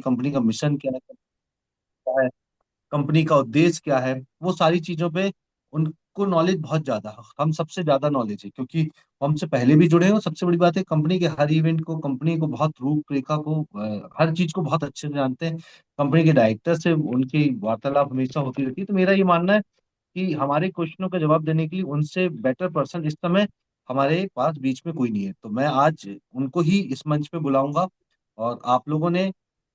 Company का mission क्या है, कंपनी का उद्देश्य क्या है, वो सारी चीजों पे उनको नॉलेज बहुत ज्यादा है। हम सबसे ज्यादा नॉलेज है, क्योंकि हमसे पहले भी जुड़े हैं। और सबसे बड़ी बात है, कंपनी के हर इवेंट को, कंपनी को बहुत रूपरेखा को, हर चीज को बहुत अच्छे से जानते हैं। कंपनी के डायरेक्टर से उनकी वार्तालाप हमेशा होती रहती है। तो मेरा ये मानना है कि हमारे क्वेश्चनों का जवाब देने के लिए उनसे बेटर पर्सन इस समय हमारे पास बीच में कोई नहीं है। तो मैं आज उनको ही इस मंच पे बुलाऊंगा। और आप लोगों ने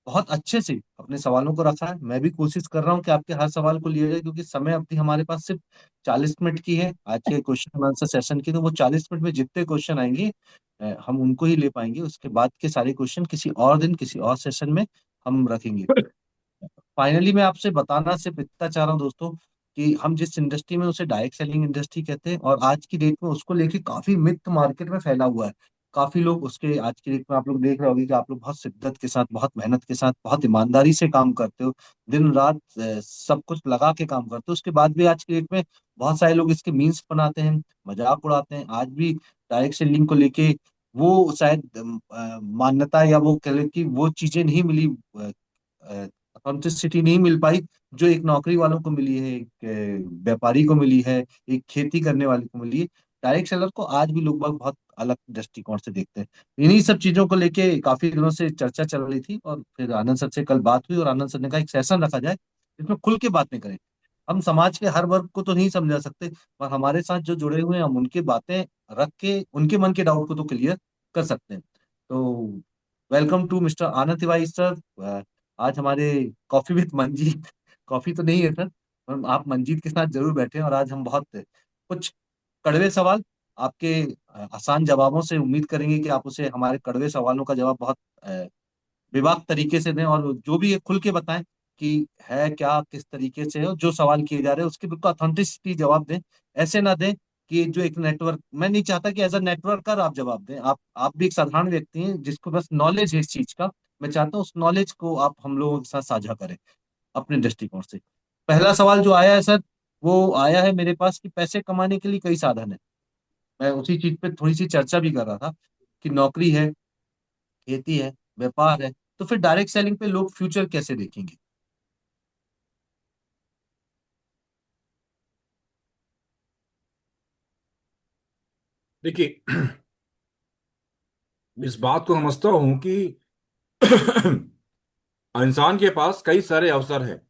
बहुत अच्छे से अपने सवालों को रखा है। मैं भी कोशिश कर रहा हूँ कि आपके हर सवाल को लिया जाए, क्योंकि समय अवधि हमारे पास सिर्फ 40 मिनट की है आज के क्वेश्चन आंसर सेशन की। तो वो 40 मिनट में जितने क्वेश्चन आएंगे हम उनको ही ले पाएंगे। उसके बाद के सारे क्वेश्चन किसी और दिन, किसी और सेशन में हम रखेंगे। फाइनली मैं आपसे बताना सिर्फ इतना चाह रहा हूँ दोस्तों, कि हम जिस इंडस्ट्री में, उसे डायरेक्ट सेलिंग इंडस्ट्री कहते हैं। और आज की डेट में उसको लेके काफी मिथ मार्केट में फैला हुआ है। काफी लोग उसके, आज की डेट में आप लोग देख रहे होंगे कि आप लोग बहुत शिद्दत के साथ, बहुत मेहनत के साथ, बहुत ईमानदारी से काम करते हो। दिन रात सब कुछ लगा के काम करते हो। उसके बाद भी आज की डेट में बहुत सारे लोग इसके मीम्स बनाते हैं, मजाक उड़ाते हैं। आज भी डायरेक्ट सेलिंग को लेके वो शायद मान्यता, या वो कह ले कि वो चीजें नहीं मिली, ऑथेंटिसिटी नहीं मिल पाई जो एक नौकरी वालों को मिली है, एक व्यापारी को मिली है, एक खेती करने वाले को मिली है। डायरेक्ट सेलर को आज भी लोग बाग बहुत अलग दृष्टिकोण से देखते हैं। इन्हीं सब चीजों को लेके काफी दिनों से चर्चा चल रही थी, और फिर आनंद सर से कल बात हुई, और आनंद सर ने कहा एक सेशन रखा जाए जिसमें खुल के बातें करें। हम समाज के हर वर्ग को तो नहीं समझा सकते, पर हमारे साथ जो जुड़े हुए हैं, हम उनकी बातें रख के उनके मन के डाउट को तो क्लियर कर सकते हैं। तो welcome to mister Anand Tiwari sir. आज हमारे कॉफी विद मंजीत, कॉफी तो नहीं है सर, पर आप मंजीत के साथ जरूर बैठे हैं। और आज हम बहुत कुछ कड़वे सवाल आपके आसान जवाबों से उम्मीद करेंगे कि आप उसे, हमारे कड़वे सवालों का जवाब बहुत बेबाक तरीके से दें, और जो भी है खुल के बताएं कि है क्या, किस तरीके से है, और जो सवाल किए जा रहे हैं उसके बिल्कुल ऑथेंटिसिटी जवाब दें। ऐसे ना दें कि जो एक नेटवर्क, मैं नहीं चाहता कि एज अ नेटवर्कर आप जवाब दें। आप भी एक साधारण व्यक्ति हैं जिसको बस नॉलेज है इस चीज का। मैं चाहता हूँ उस नॉलेज को आप हम लोगों के साथ साझा करें अपने दृष्टिकोण से। पहला सवाल जो आया है सर, वो आया है मेरे पास कि पैसे कमाने के लिए कई साधन है। मैं उसी चीज पे थोड़ी सी चर्चा भी कर रहा था कि नौकरी है, खेती है, व्यापार है, तो फिर डायरेक्ट सेलिंग पे लोग फ्यूचर कैसे देखेंगे? देखिए, इस बात को समझता हूं कि इंसान के पास कई सारे अवसर हैं।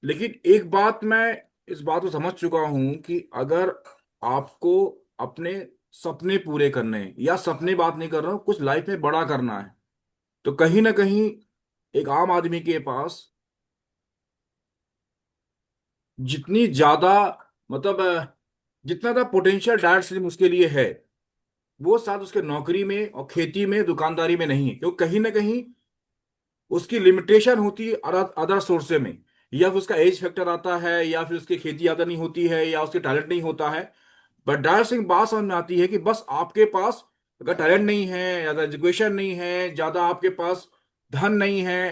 लेकिन एक बात मैं इस बात को समझ चुका हूं कि अगर आपको अपने सपने पूरे करने हैं, या सपने बात नहीं कर रहा हूं, कुछ लाइफ में बड़ा करना है, तो कहीं ना कहीं एक आम आदमी के पास जितनी ज्यादा, मतलब जितना ज्यादा पोटेंशियल डायरेक्ट सेलिंग उसके लिए है, वो शायद उसके नौकरी में और खेती में, दुकानदारी में नहीं है। क्योंकि कहीं ना कहीं उसकी लिमिटेशन होती है अदर सोर्से में। या फिर उसका एज फैक्टर आता है, या फिर उसकी खेती ज्यादा नहीं होती है, या उसके टैलेंट नहीं होता है। बट डायर सिंह बात समझ में आती है कि बस आपके पास अगर टैलेंट नहीं है, ज्यादा एजुकेशन नहीं है, ज्यादा आपके पास धन नहीं है,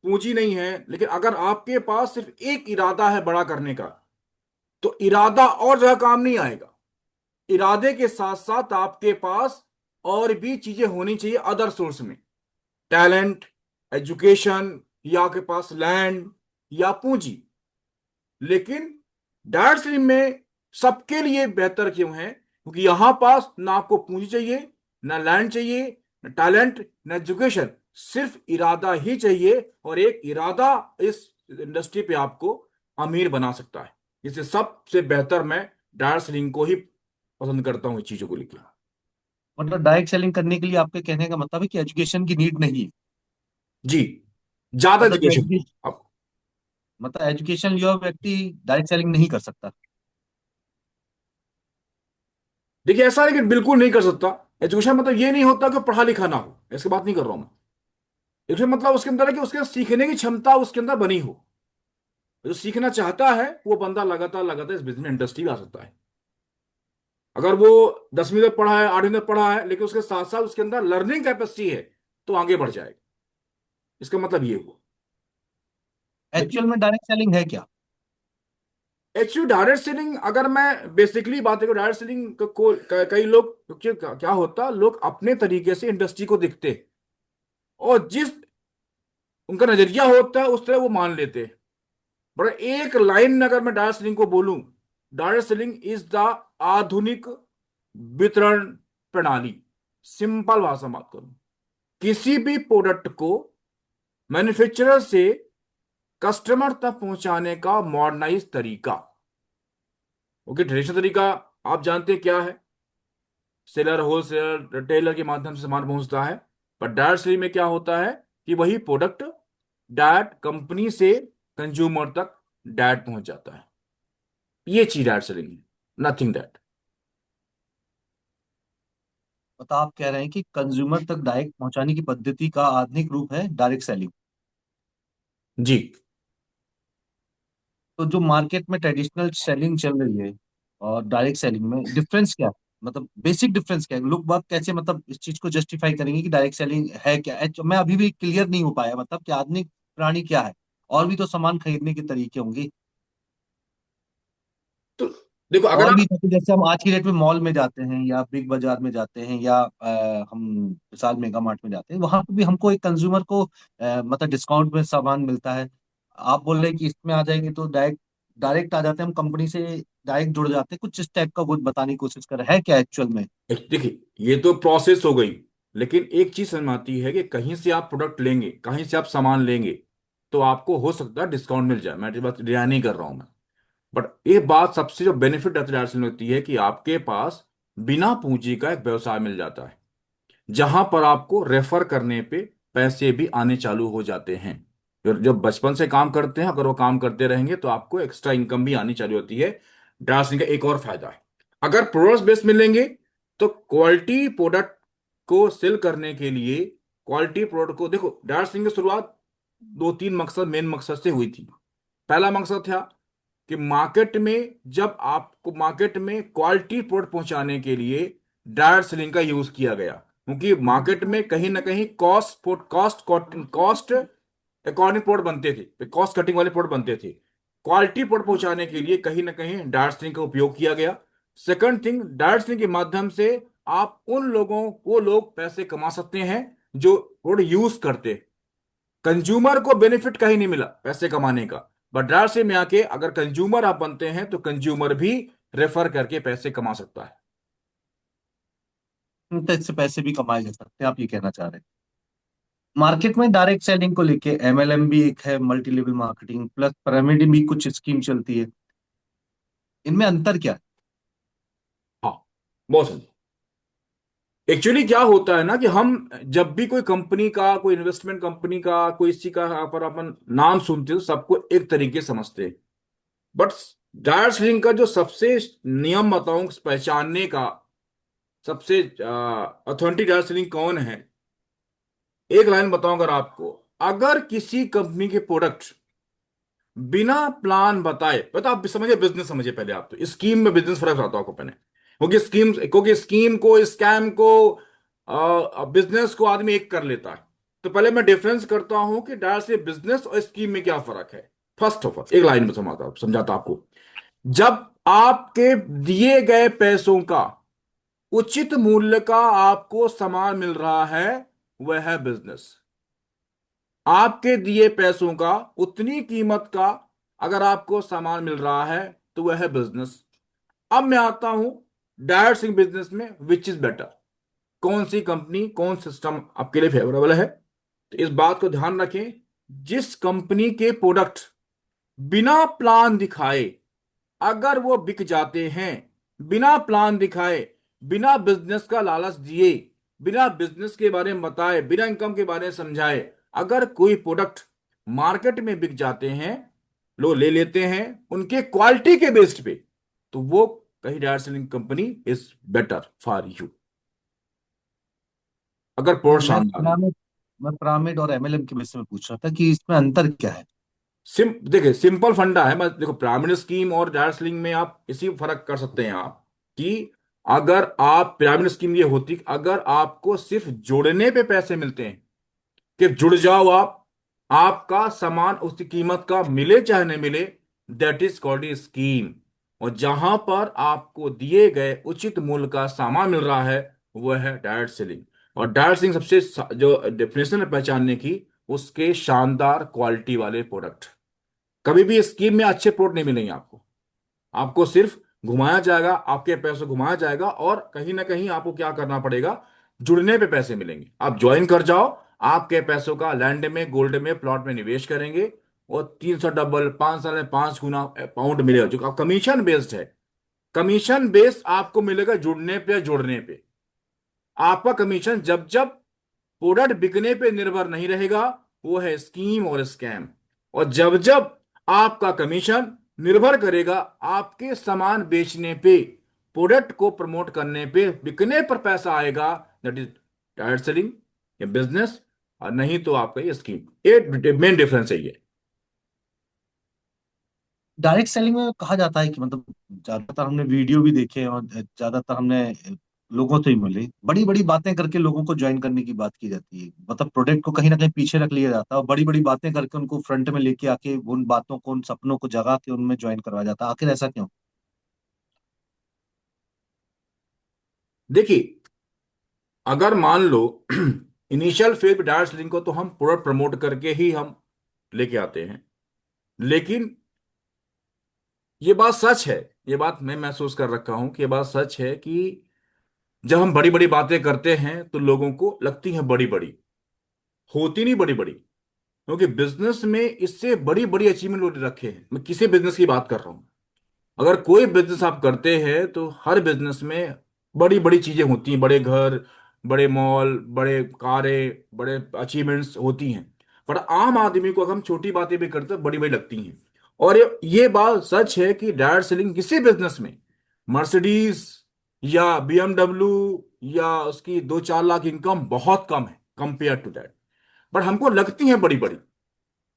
पूंजी नहीं है, लेकिन अगर आपके पास सिर्फ एक इरादा है बड़ा करने का, तो इरादा और जगह काम नहीं आएगा। इरादे के साथ साथ आपके पास और भी चीजें होनी चाहिए अदर सोर्स में। टैलेंट, एजुकेशन, या आपके पास लैंड या पूंजी। लेकिन डायरेक्ट स्ट्रीम में सबके लिए बेहतर क्यों है? क्योंकि यहां पास ना आपको पूंजी चाहिए, ना लैंड चाहिए, ना टैलेंट, ना एजुकेशन। सिर्फ इरादा ही चाहिए, और एक इरादा इस इंडस्ट्री पे आपको अमीर बना सकता है। इससे सबसे बेहतर मैं डायरेक्ट सेलिंग को ही पसंद करता हूँ इस चीजों को लेकर। मतलब डायरेक्ट सेलिंग करने के लिए आपके कहने का मतलब है कि एजुकेशन की नीड नहीं है? जी, ज्यादा मतलब जो एजुकेशन। एजुकेशन, मतलब एजुकेशन लिया हुआ व्यक्ति डायरेक्ट सेलिंग नहीं कर सकता? देखिए, ऐसा है कि बिल्कुल नहीं कर सकता। एजुकेशन मतलब ये नहीं होता कि पढ़ा लिखा ना हो, ऐसी बात नहीं कर रहा हूं मैं। एजुकेशन मतलब उसके अंदर है कि उसके सीखने की क्षमता उसके अंदर बनी हो। जो सीखना चाहता है वो बंदा लगातार लगातार इस बिजनेस इंडस्ट्री में आ सकता है। अगर वो 10वीं तक पढ़ा है, 8वीं तक पढ़ा है, लेकिन उसके साथ साथ उसके अंदर लर्निंग कैपेसिटी है, तो आगे बढ़ जाएगा। इसका मतलब ये हुआ। लेकिन एक्चुअल में डायरेक्ट सेलिंग है क्या? एक्चुअली डायरेक्ट सेलिंग, अगर मैं बेसिकली बात करूं, डायरेक्ट सेलिंग को कई लोग, क्योंकि क्या होता, लोग अपने तरीके से इंडस्ट्री को देखते हैं। और जिस उनका नजरिया होता है, उस तरह वो मान लेते हैं। बट एक लाइन में अगर मैं डायरेक्ट सेलिंग को बोलूं, डायरेक्ट सेलिंग इज द आधुनिक वितरण प्रणाली। सिंपल भाषा में बात करूं, किसी भी प्रोडक्ट को मैन्युफैक्चरर से कस्टमर तक पहुंचाने का मॉडर्नाइज तरीका। ओके, ट्रेडिशनल तरीका आप जानते हैं क्या है, सेलर होलसेलर रिटेलर के माध्यम से सामान पहुंचता है। पर डायरेक्ट सेलिंग में क्या होता है कि वही प्रोडक्ट डायरेक्ट कंपनी से कंज्यूमर तक डायरेक्ट पहुंच जाता है। ये चीज डायरेक्ट सेलिंग है, नथिंग दैट। मतलब आप कह रहे हैं कि कंज्यूमर तक डायरेक्ट पहुंचाने की पद्धति का आधुनिक रूप है डायरेक्ट सेलिंग। जी। तो जो मार्केट में ट्रेडिशनल सेलिंग चल रही है और डायरेक्ट सेलिंग में डिफरेंस क्या है? मतलब बेसिक डिफरेंस क्या है? लोग बात कैसे मतलब इस चीज को जस्टिफाई करेंगे कि डायरेक्ट सेलिंग है क्या? मैं अभी भी क्लियर नहीं हो पाया, मतलब कि आधुनिक प्रणाली क्या है? और भी तो सामान खरीदने के तरीके होंगे। तो देखो, अगर और भी आप जैसे हम आज की डेट में मॉल में जाते हैं या बिग बाजार में जाते हैं या हम विशाल मेगा मार्ट में जाते हैं, वहां पे भी हमको एक कंज्यूमर को मतलब डिस्काउंट में सामान मिलता है। आप बोल रहे हैं कि इसमें आ जाएंगे तो डायरेक्ट डायरेक्ट आ जाते हैं, हम कंपनी से डायरेक्ट जुड़ जाते हैं, कुछ इस टाइप का कुछ बताने की कोशिश कर रहे हैं क्या एक्चुअल में? देखिए, ये तो प्रोसेस हो गई, लेकिन एक चीज समझ में आती है कि कहीं से आप प्रोडक्ट लेंगे, कहीं से आप सामान लेंगे, तो आपको हो सकता है डिस्काउंट मिल जाए। मैं ये बात रिया नहीं कर रहा हूं मैं। बट एक बात सबसे जो बेनिफिट होती है कि आपके पास बिना पूंजी का एक व्यवसाय मिल जाता है, जहां पर आपको रेफर करने पे पैसे भी आने चालू हो जाते हैं। जब बचपन से काम करते हैं, अगर वो काम करते रहेंगे तो आपको एक्स्ट्रा इनकम भी आनी चालू होती है। ड्राफ्टिंग का एक और फायदा है, अगर प्रोडक्ट बेस मिलेंगे तो क्वालिटी प्रोडक्ट को सेल करने के लिए, क्वालिटी प्रोडक्ट को देखो, ड्राफ्टिंग की शुरुआत दो तीन मकसद, मेन मकसद से हुई थी। पहला मकसद था कि मार्केट में, जब आपको मार्केट में क्वालिटी प्रोडक्ट पहुंचाने के लिए डायरेक्ट सेलिंग का यूज किया गया, क्योंकि मार्केट में कहीं ना कहीं cost cost cost according product बनते थे, कॉस्ट कटिंग वाले प्रोडक्ट बनते थे। क्वालिटी प्रोडक्ट पहुंचाने के लिए कहीं ना कहीं डायरेक्ट सेलिंग का उपयोग किया गया। सेकंड थिंग, डायरेक्ट सेलिंग के माध्यम से आप उन लोगों को लोग पैसे कमा सकते हैं जो प्रोडक्ट यूज करते। कंज्यूमर को बेनिफिट कहीं नहीं मिला पैसे कमाने का, बट ड्रायर से में आके अगर कंज्यूमर आप बनते हैं तो कंज्यूमर भी रेफर करके पैसे कमा सकता है। तो इससे पैसे भी कमाए जा सकते हैं, आप ये कहना चाह रहे हैं? मार्केट में डायरेक्ट सेलिंग को लेके एमएलएम भी एक है, multi level marketing plus pyramid भी कुछ स्कीम चलती है। इनमें अंतर क्या है? हाँ, बहुत सही। एक्चुअली क्या होता है ना कि हम जब भी कोई कंपनी का, कोई इन्वेस्टमेंट कंपनी का, कोई इसी का पर अपन नाम सुनते हैं तो सबको एक तरीके से समझते हैं। बट डायर सेलिंग का जो सबसे नियम बताऊं पहचानने का, सबसे ऑथेंटिक डायर सेलिंग कौन है, एक लाइन बताऊं अगर आपको, अगर किसी कंपनी के प्रोडक्ट बिना प्लान बताए, पता आप समझे, बिजनेस समझे पहले, आप तो स्कीम में बिजनेस फर्क आता है आपको पहले। क्योंकि स्कीम को, स्कैम को, बिजनेस को आदमी एक कर लेता है। तो पहले मैं डिफरेंस करता हूं कि डायरेक्ट से बिजनेस और स्कीम में क्या फर्क है। फर्स्ट ऑफ ऑल एक लाइन में समझाता आपको। जब आपके दिए गए पैसों का उचित मूल्य का आपको सामान मिल रहा है, वह है बिजनेस। आपके दिए पैसों का उतनी कीमत का अगर आपको सामान मिल रहा है तो वह है बिजनेस। अब मैं आता हूं डायरेक्ट सेलिंग बिजनेस में, विच इज बेटर, कौन सी कंपनी, कौन सिस्टम आपके लिए फेवरेबल है। तो इस बात को ध्यान रखें, जिस कंपनी के प्रोडक्ट बिना प्लान दिखाए अगर वो बिक जाते हैं, बिना प्लान दिखाए, बिना बिजनेस का लालच दिए, बिना बिजनेस के बारे में बताए, बिना इनकम के बारे में समझाए, अगर कोई प्रोडक्ट मार्केट में बिक जाते हैं, लोग ले लेते हैं उनके क्वालिटी के बेस्ड पे, तो वो कहीं direct selling company is better for you, अगर प्रोडक्ट मैं शानदार है। पिरामिड मैं पिरामिड और एमएलएम के विषय में पूछ रहा था कि इसमें अंतर क्या है? देखिए, सिंपल फंडा है। मैं देखो, पिरामिड स्कीम और डायरेक्ट सेलिंग में आप इसी फर्क कर सकते हैं आप, कि अगर आप पिरामिड स्कीम ये होती कि अगर आपको सिर्फ जुड़ने पे पैसे मिलते हैं, कि जुड़ जाओ आप, आपका सामान उसकी कीमत का मिले चाहे नहीं मिले, that is called a scheme. और जहां पर आपको दिए गए उचित मूल्य का सामान मिल रहा है, वह है डायरेक्ट सेलिंग। और डायरेक्ट सेलिंग सबसे जो डेफिनेशन है पहचानने की, उसके शानदार क्वालिटी वाले प्रोडक्ट। कभी भी स्कीम में अच्छे प्रोडक्ट नहीं मिलेंगे आपको। आपको सिर्फ घुमाया जाएगा, आपके पैसे घुमाया जाएगा, और कहीं ना कहीं आपको क्या करना पड़ेगा, जुड़ने पे पैसे मिलेंगे। आप ज्वाइन कर जाओ, आपके पैसों का लैंड में, गोल्ड में, प्लॉट में निवेश करेंगे, और 300 डबल, 5 साल में 5 गुना अमाउंट मिलेगा, जो कमीशन बेस्ड है। कमीशन बेस्ड आपको मिलेगा जुड़ने पे, जुड़ने पे। आपका कमीशन जब जब प्रोडक्ट बिकने पे निर्भर नहीं रहेगा, वो है स्कीम और स्कैम। और जब जब आपका कमीशन निर्भर करेगा आपके सामान बेचने पे, प्रोडक्ट को प्रमोट करने पे, बिकने पर पैसा आएगा, दैट इज डायरेक्ट सेलिंग या बिजनेस। और नहीं तो आपका ये स्कीम। ये मेन डिफरेंस है ये। डायरेक्ट सेलिंग में कहा जाता है कि मतलब ज्यादातर हमने वीडियो भी देखे और ज्यादातर हमने लोगों से ही मिले, बड़ी बड़ी बातें करके लोगों को ज्वाइन करने की बात की जाती है। मतलब प्रोडक्ट को कहीं ना कहीं पीछे रख लिया जाता है और बड़ी बड़ी बातें करके उनको फ्रंट में लेके आके उन बातों को, उन सपनों को जगा के उनमें ज्वाइन करवाया जाता है। आखिर ऐसा क्यों? देखिए, अगर मान लो इनिशियल फेज पे डायरेक्ट सेलिंग को तो हम प्रोडक्ट प्रमोट करके ही हम लेके आते हैं। लेकिन ये बात सच है, ये बात मैं महसूस कर रखा हूं कि ये बात सच है कि जब हम बड़ी बड़ी बातें करते हैं तो लोगों को लगती हैं बड़ी बड़ी, होती नहीं बड़ी बड़ी। क्योंकि बिजनेस में इससे बड़ी बड़ी अचीवमेंट लोग रखे हैं। मैं किसी बिजनेस की बात कर रहा हूं। अगर कोई बिजनेस आप करते हैं तो हर बिजनेस में बड़ी बड़ी चीजें होती हैं, बड़े घर, बड़े मॉल, बड़े कारें, बड़े अचीवमेंट्स होती हैं। पर आम आदमी को अगर हम छोटी बातें भी करते हैं बड़ी बड़ी लगती हैं। और ये बात सच है कि डायरेक्ट सेलिंग किसी बिजनेस में, मर्सिडीज या बीएमडब्ल्यू या उसकी 2-4 लाख इनकम बहुत कम है कंपेयर टू दैट। बट हमको लगती है बड़ी बड़ी।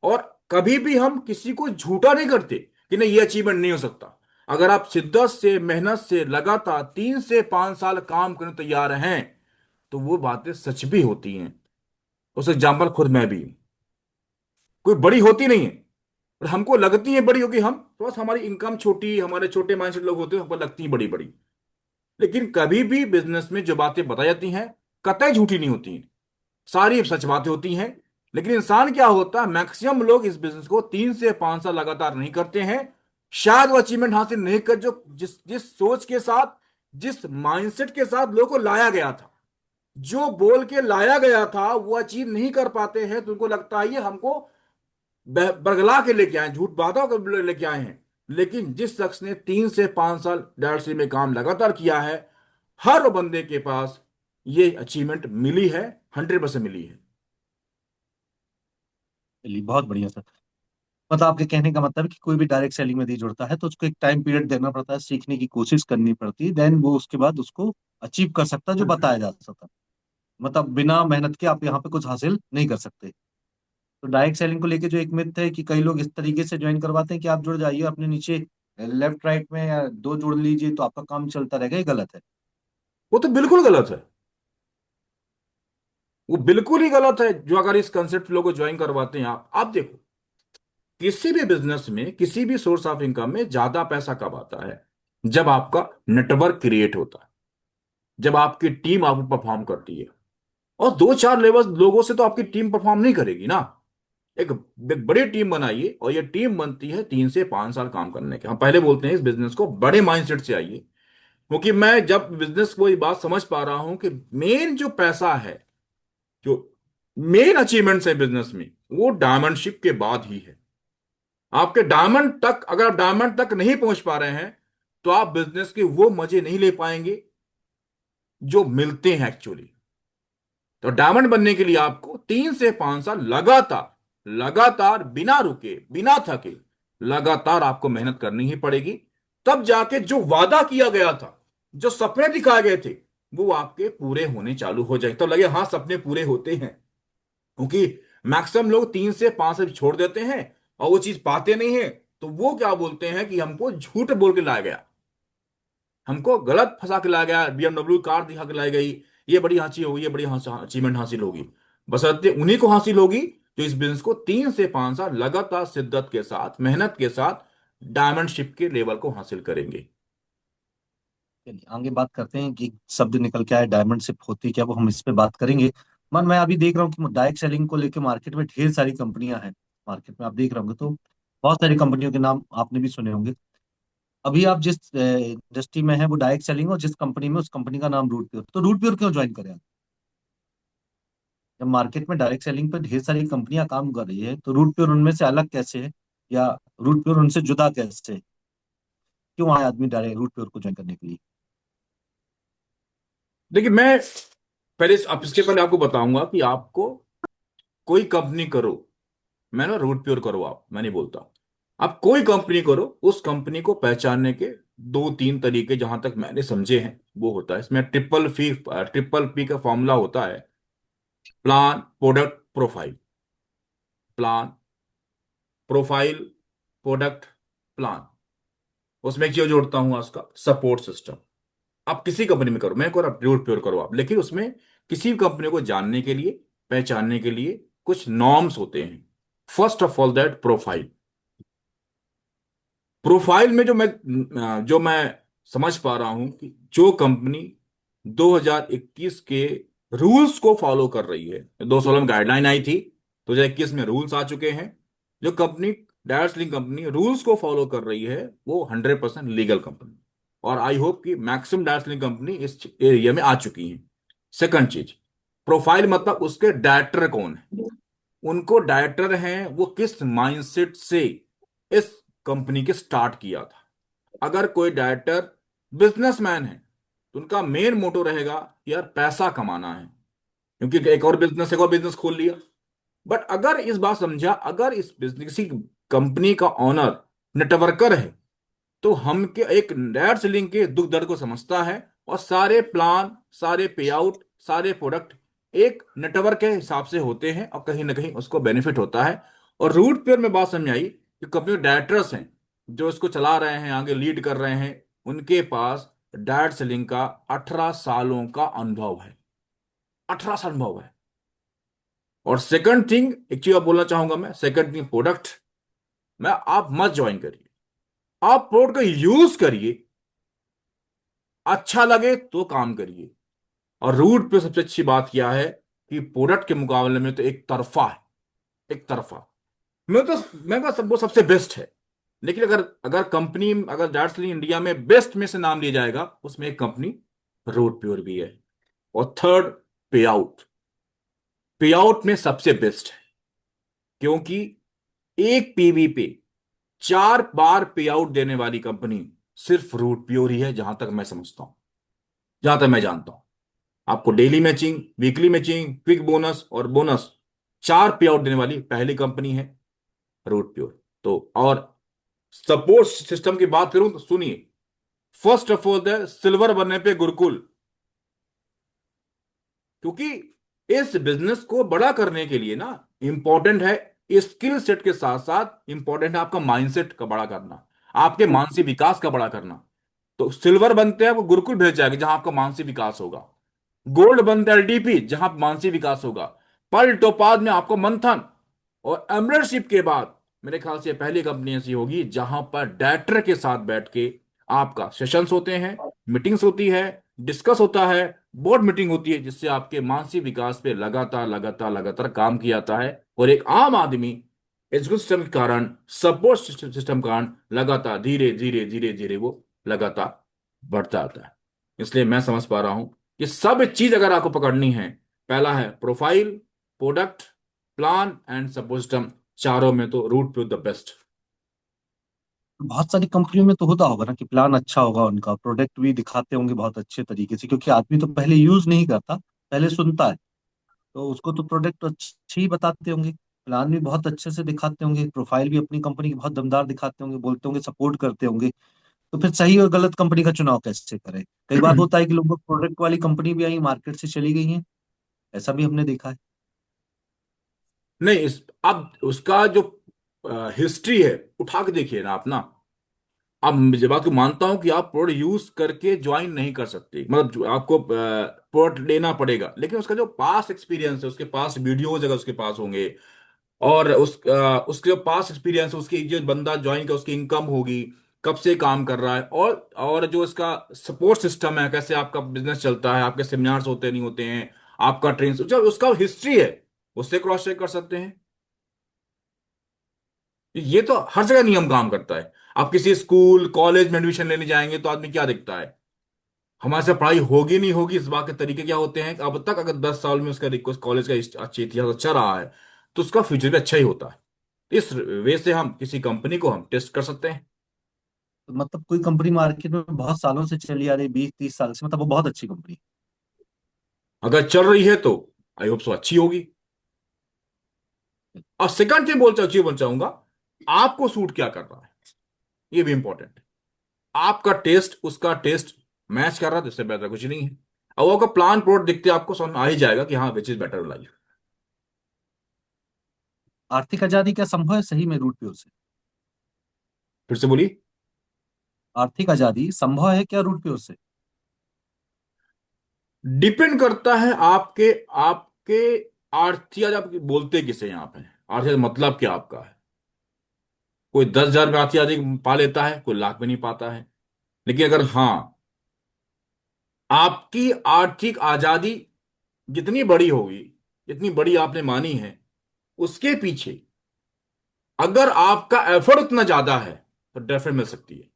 और कभी भी हम किसी को झूठा नहीं करते कि नहीं ये अचीवमेंट नहीं हो सकता। अगर आप शिद्दत से, मेहनत से लगातार 3 से 5 साल काम करने तैयार हैं तो वो बातें सच भी होती हैं। उस एग्जाम्पल खुद मैं भी हूं। कोई बड़ी होती नहीं है, और हमको लगती है बड़ी होगी। हम बस हमारी इनकम छोटी, हमारे छोटे माइंडसेट लोग होते हैं, हमको लगती है बड़ी बड़ी। लेकिन कभी भी बिजनेस में जो बातें बताई जाती हैं कतई झूठी नहीं होती हैं, सारी सच बातें होती हैं। लेकिन इंसान क्या होता है, मैक्सिमम लोग इस बिजनेस को 3 से 5 साल लगातार नहीं करते हैं। शायद वो अचीवमेंट हासिल नहीं कर जो जिस जिस सोच के साथ, जिस माइंडसेट के साथ लोगों को लाया गया था, जो बोल के लाया गया था, वो अचीव नहीं कर पाते हैं। तो उनको लगता है ये हमको बरगला के लेके आए, झूठ बातों को लेके आए हैं। लेकिन जिस शख्स ने 3 से 5 साल डायरेक्टरी में काम लगातार किया है, हर बंदे के पास ये अचीवमेंट मिली है, 100% मिली है। चलिए, बहुत बढ़िया सर। मतलब आपके कहने का मतलब है कि कोई भी डायरेक्ट सेलिंग में नहीं जुड़ता है तो उसको एक टाइम पीरियड देना पड़ता है, सीखने की कोशिश करनी पड़ती है, देन वो उसके बाद उसको अचीव कर सकता है जो बताया जा सकता है। मतलब बिना मेहनत के आप यहाँ पे कुछ हासिल नहीं कर सकते। तो डायरेक्ट सेलिंग को लेके जो एक मिथ है कि कई लोग इस तरीके से ज्वाइन करवाते हैं कि आप जुड़ जाइए अपने नीचे लेफ्ट राइट में या दो जोड़ लीजिए तो आपका काम चलता रहेगा, ये गलत है। वो तो बिल्कुल गलत है। वो बिल्कुल ही गलत है जो अगर इस कंसेप्ट लोगों को ज्वाइन करवाते हैं। आप देखो, किसी भी बिजनेस में, किसी भी सोर्स ऑफ इनकम में ज्यादा पैसा कब आता है, जब आपका नेटवर्क क्रिएट होता है, जब आपकी टीम आपको परफॉर्म करती है। और 2-4 लेवल लोगों से तो आपकी टीम परफॉर्म नहीं करेगी ना। एक बड़ी टीम बनाइए, और ये टीम बनती है 3 से 5 साल काम करने के। हम पहले बोलते हैं इस बिजनेस को बड़े माइंडसेट से आइए। क्योंकि मैं जब बिजनेस को ये बात समझ पा रहा हूं कि मेन जो पैसा है, जो मेन अचीवमेंट्स है बिजनेस में, वो डायमंड शिप के बाद ही है। आपके डायमंड तक, अगर आप डायमंड तक नहीं पहुंच पा रहे हैं तो आप बिजनेस के वो मजे नहीं ले पाएंगे जो मिलते हैं एक्चुअली। तो डायमंड बनने के लिए आपको 3 से 5 साल लगातार, लगातार बिना रुके, बिना थके, लगातार आपको मेहनत करनी ही पड़ेगी। तब जाके जो वादा किया गया था, जो सपने दिखाए गए थे, वो आपके पूरे होने चालू हो जाए। तो लगे हाँ सपने पूरे होते हैं। क्योंकि मैक्सिमम लोग 3 से 5 से छोड़ देते हैं और वो चीज पाते नहीं है। तो वो क्या बोलते हैं कि हमको झूठ बोल के लाया गया, हमको गलत फंसा के लाया गया, बीएमडब्ल्यू कार दिखा के लाई गई, ये बड़ी हासिल होगी, ये बड़ी अचीवमेंट हासिल होगी। बशर्ते उन्हीं को हासिल होगी जो इस बिजनेस को 3 से 5 साल लगातार शिद्दत के साथ, मेहनत के साथ डायमंड शिप के लेवल को हासिल करेंगे। चलिए आगे बात करते हैं कि शब्द निकल के आए डायमंड शिप होती क्या, वो हम इस पे बात करेंगे। मन मैं अभी देख रहा हूँ कि डायरेक्ट सेलिंग को लेकर मार्केट में ढेर सारी कंपनियां हैं। मार्केट में आप देख रहे होंगे तो बहुत सारी कंपनियों के नाम आपने भी सुने होंगे। अभी आप जिस इंडस्ट्री में है वो डायरेक्ट सेलिंग, और जिस कंपनी में, उस कंपनी का नाम रूट प्योर। तो रूट प्योर क्यों ज्वाइन करें आप? जब मार्केट में डायरेक्ट सेलिंग पे ढेर सारी कंपनियां काम कर रही है तो रूट प्योर उनमें से अलग कैसे है, या रूट प्योर उनसे जुदा कैसे है? क्यों आए आदमी डायरेक्ट रूट प्योर को ज्वाइन करने के लिए? देखिए, मैं पहले अब इसके पहले आपको बताऊंगा कि आपको कोई कंपनी करो, मैं ना रूट प्योर करो, आप मैं नहीं बोलता। आप कोई कंपनी करो, उस कंपनी को पहचानने के दो तीन तरीके जहां तक मैंने समझे हैं वो होता है, इसमें ट्रिपल पी का फॉर्मूला होता है। Plan, product, profile. Plan, profile, product, plan. उसमें एक चीज जोड़ता हूं उसका सपोर्ट सिस्टम। आप किसी कंपनी में करो, मैं को रूट प्योर करो आप, लेकिन उसमें किसी कंपनी को जानने के लिए, पहचानने के लिए कुछ नॉर्म्स होते हैं। First of all that profile. Profile में जो मैं समझ पा रहा हूं कि जो कंपनी 2021 के रूल्स को फॉलो कर रही है, 2016 में गाइडलाइन आई थी, 2021 में रूल्स आ चुके हैं। जो company, direct selling company rules को फॉलो कर रही है, वो 100% लीगल कंपनी। और आई होप कि मैक्सिमम डायरेक्ट सेलिंग कंपनी इस एरिया में आ चुकी है। सेकंड चीज, प्रोफाइल मतलब उसके डायरेक्टर कौन है, उनको डायरेक्टर हैं वो किस माइंडसेट से इस कंपनी के स्टार्ट किया था। अगर कोई डायरेक्टर बिजनेसमैन है तो उनका मेन मोटो रहेगा कि यार पैसा कमाना है, क्योंकि एक और बिजनेस खोल लिया। बट अगर इस बात समझा, अगर इस बिजनेस किसी कंपनी का ओनर नेटवर्कर है, तो हम के एक डायरेक्ट सेलिंग के दुख दर्द को समझता है, और सारे प्लान, सारे पे आउट, सारे प्रोडक्ट एक नेटवर्क के हिसाब से होते हैं, और कहीं ना कहीं उसको बेनिफिट होता है। और रूट पेयर में बात समझ आई कि कंपनी डायरेक्टर्स हैं जो इसको चला रहे हैं, आगे लीड कर रहे हैं, उनके पास डायरेक्ट सेलिंग का 18 सालों का अनुभव है। 18 साल अनुभव है। और सेकंड थिंग, एक चीज और बोलना चाहूंगा मैं, सेकंड थिंग प्रोडक्ट। मैं आप मत ज्वाइन करिए, आप प्रोडक्ट का यूज करिए, अच्छा लगे तो काम करिए। और रूट पे सबसे अच्छी बात क्या है कि प्रोडक्ट के मुकाबले में तो एक तरफा है, एक तरफा। मैं तो सब वो सबसे बेस्ट है। लेकिन अगर अगर कंपनी, अगर डायरेक्ट सेलिंग इंडिया में बेस्ट में से नाम लिया जाएगा, उसमें एक कंपनी रूट प्योर भी है। और थर्ड, पे आउट। पे आउट में सबसे बेस्ट है, क्योंकि एक पीवी पे 4 बार पे आउट देने वाली कंपनी सिर्फ रूट प्योर ही है, जहां तक मैं समझता हूं, जहां तक मैं जानता हूं। आपको daily matching, weekly matching, quick bonus और बोनस, 4 पे आउट देने वाली पहली कंपनी है रूट प्योर। तो और सपोर्ट सिस्टम की बात करूं तो सुनिए, first of all the silver बनने पे गुरुकुल। क्योंकि इस बिजनेस को बड़ा करने के लिए ना, इंपॉर्टेंट है स्किल सेट के साथ साथ इंपॉर्टेंट है आपका माइंडसेट का बड़ा करना, आपके मानसिक विकास का बड़ा करना। तो सिल्वर बनते हैं वो गुरुकुल भेज जाएगा जहां आपका मानसिक विकास होगा। गोल्ड बनता है एलडीपी, जहां मानसिक विकास होगा। पर्ल टोपाज में आपको मंथन। और एमरेटशिप के बाद मेरे ख्याल से पहली कंपनी ऐसी होगी जहां पर डायरेक्टर के साथ बैठ के आपका सेशंस होते हैं, मीटिंग्स होती है, डिस्कस होता है, बोर्ड मीटिंग होती है, जिससे आपके मानसिक विकास पे लगातार लगातार लगातार काम किया जाता है। और एक आम आदमी एजुकेशन सिस्टम के कारण, सपोर्ट सिस्टम के कारण लगातार धीरे धीरे धीरे धीरे वो लगातार बढ़ता आता है। इसलिए मैं समझ पा रहा हूं कि सब चीज अगर आपको पकड़नी है, पहला है profile, product, plan and support system, चारों में तो रूट टू द बेस्ट। बहुत सारी कंपनियों में तो होता होगा ना कि प्लान अच्छा होगा, उनका प्रोडक्ट भी दिखाते होंगे बहुत अच्छे तरीके से, क्योंकि आदमी तो पहले यूज नहीं करता, पहले सुनता है। तो उसको तो प्रोडक्ट अच्छे ही बताते होंगे, प्लान भी बहुत अच्छे से दिखाते होंगे, प्रोफाइल भी अपनी कंपनी की बहुत दमदार दिखाते होंगे, बोलते होंगे सपोर्ट करते होंगे। तो फिर सही और गलत कंपनी का चुनाव कैसे करें? कई बार होता है कि लोग प्रोडक्ट वाली कंपनी भी आई मार्केट से चली गई हैं, ऐसा भी हमने देखा है। नहीं, इस अब उसका जो हिस्ट्री है उठा के देखिए ना आप ना। अब मुझे बात को मानता हूं कि आप प्रोडक्ट यूज करके ज्वाइन नहीं कर सकते, मतलब आपको प्रोडक्ट लेना पड़ेगा, लेकिन उसका जो पास एक्सपीरियंस है, उसके पास वीडियोज अगर उसके पास होंगे, और उसके जो पास एक्सपीरियंस, उसकी जो बंदा ज्वाइन कर उसकी इनकम होगी, कब से काम कर रहा है, और जो इसका सपोर्ट सिस्टम है, कैसे आपका बिजनेस चलता है, आपके सेमिनार्स होते नहीं होते हैं, आपका ट्रेन जो उसका हिस्ट्री है उससे क्रॉस चेक कर सकते हैं। ये तो हर जगह नियम काम करता है। आप किसी स्कूल कॉलेज में एडमिशन लेने जाएंगे तो आदमी क्या देखता है, हमारे से पढ़ाई होगी नहीं होगी, इस बात के तरीके क्या होते हैं। अब तक अगर 10 साल में उसका रिक्वेस्ट कॉलेज का अच्छी इतिहास अच्छा रहा है तो उसका फ्यूचर भी अच्छा ही होता है। इस वे से हम किसी कंपनी को हम टेस्ट कर सकते हैं। तो मतलब कोई कंपनी मार्केट में बहुत सालों से चली आ रही, 20-30 साल से, मतलब वो बहुत अच्छी कंपनी अगर चल रही है तो आई होप सो अच्छी होगी। है। और सेकंड थिंग बोल चाहूंगा, आपको सूट क्या कर रहा है, ये भी इंपॉर्टेंट है। आपका टेस्ट उसका टेस्ट मैच कर रहा है तो इससे बेहतर कुछ नहीं है। अब वो आपका प्लान प्रोडक्ट दिखते आपको समझ में आ ही जाएगा कि हाँ विच इज बेटर लाइफ। आर्थिक आजादी क्या संभव है सही में रूट पे से? फिर से बोलिए। आर्थिक आजादी संभव है क्या रूट पे से? डिपेंड करता है आपके आपके आर्थिक, आज आप बोलते किसे यहाँ पे, आर्थिक मतलब क्या आपका है। कोई 10,000 में आर्थिक आजादी पा लेता है, कोई लाख में नहीं पाता है। लेकिन अगर हाँ आपकी आर्थिक आजादी जितनी बड़ी होगी, जितनी बड़ी आपने मानी है, उसके पीछे अगर आपका एफर्ट उतना ज्यादा है तो डेफिनेट मिल सकती है।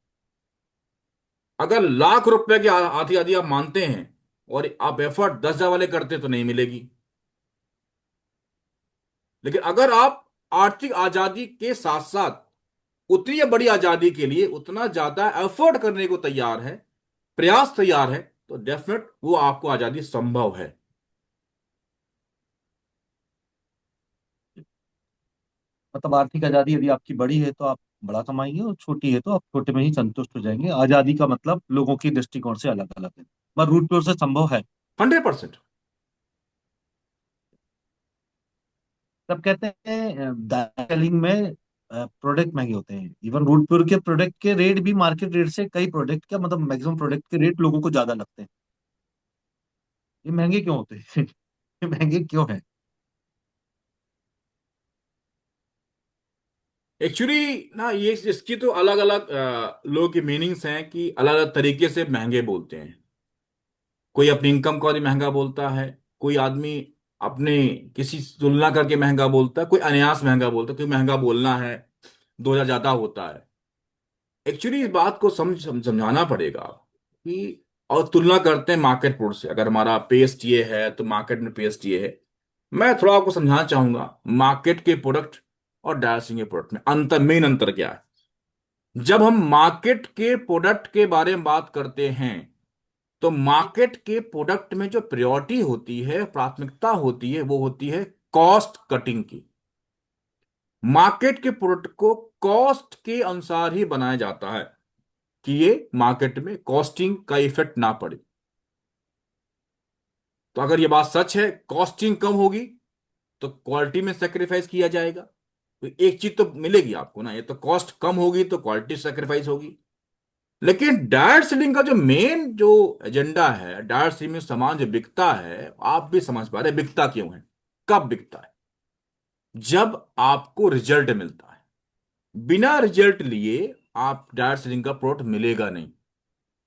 अगर लाख रुपए की आधी आधी आप मानते हैं और आप एफर्ट 10,000 वाले करते हैं तो नहीं मिलेगी। लेकिन अगर आप आर्थिक आजादी के साथ साथ उतनी बड़ी आजादी के लिए उतना ज्यादा एफर्ट करने को तैयार है, प्रयास तैयार है, तो डेफिनेट वो आपको आजादी संभव है। मतलब आर्थिक आजादी यदि आपकी बड़ी है तो आप बड़ा कमाएंगे, और छोटी है तो आप छोटे में ही संतुष्ट हो जाएंगे। आजादी का मतलब लोगों की दृष्टिकोण से अलग अलग है, पर रूट पे से संभव है। 100%। तब कहते हैं सेलिंग में प्रोडक्ट महंगे होते हैं। इवन रूट प्योर के प्रोडक्ट के रेट भी मार्केट रेट से कई प्रोडक्ट का मतलब मैक्सिमम प्रोडक्ट के रेट लोगों को ज्यादा लगते हैं। ये महंगे क्यों होते हैं? ये महंगे क्यों है? एक्चुअली ना ये इसकी तो अलग अलग लोगों की मीनिंग्स हैं कि अलग अलग तरीके से महंगे बोलते हैं। कोई अपनी इनकम को आदमी महंगा बोलता है, कोई आदमी अपने किसी से तुलना करके महंगा बोलता है, कोई अनायास महंगा बोलता है, कोई महंगा बोलना है 2,000 ज्यादा होता है। एक्चुअली इस बात को समझाना पड़ेगा कि, और तुलना करते हैं मार्केट प्रोडक्ट से, अगर हमारा पेस्ट ये है तो मार्केट में पेस्ट ये है। मैं थोड़ा आपको समझाना चाहूंगा मार्केट के प्रोडक्ट और डायरेक्ट के प्रोडक्ट में अंतर, मेन अंतर क्या है। जब हम मार्केट के प्रोडक्ट के बारे में बात करते हैं तो मार्केट के प्रोडक्ट में जो प्रायोरिटी होती है, प्राथमिकता होती है, वो होती है कॉस्ट कटिंग की। मार्केट के प्रोडक्ट को कॉस्ट के अनुसार ही बनाया जाता है कि ये मार्केट में कॉस्टिंग का इफेक्ट ना पड़े। तो अगर ये बात सच है, कॉस्टिंग कम होगी तो क्वालिटी में सेक्रीफाइस किया जाएगा। तो एक चीज तो मिलेगी आपको ना, ये तो कॉस्ट कम होगी तो क्वालिटी सेक्रीफाइस होगी। लेकिन डायरेक्ट सेलिंग का जो मेन जो एजेंडा है, डायरेक्ट सेलिंग में सामान जो बिकता है, आप भी समझ पा रहे हैं बिकता क्यों है, कब बिकता है, जब आपको रिजल्ट मिलता है। बिना रिजल्ट लिए आप डायरेक्ट सेलिंग का प्रोडक्ट मिलेगा नहीं।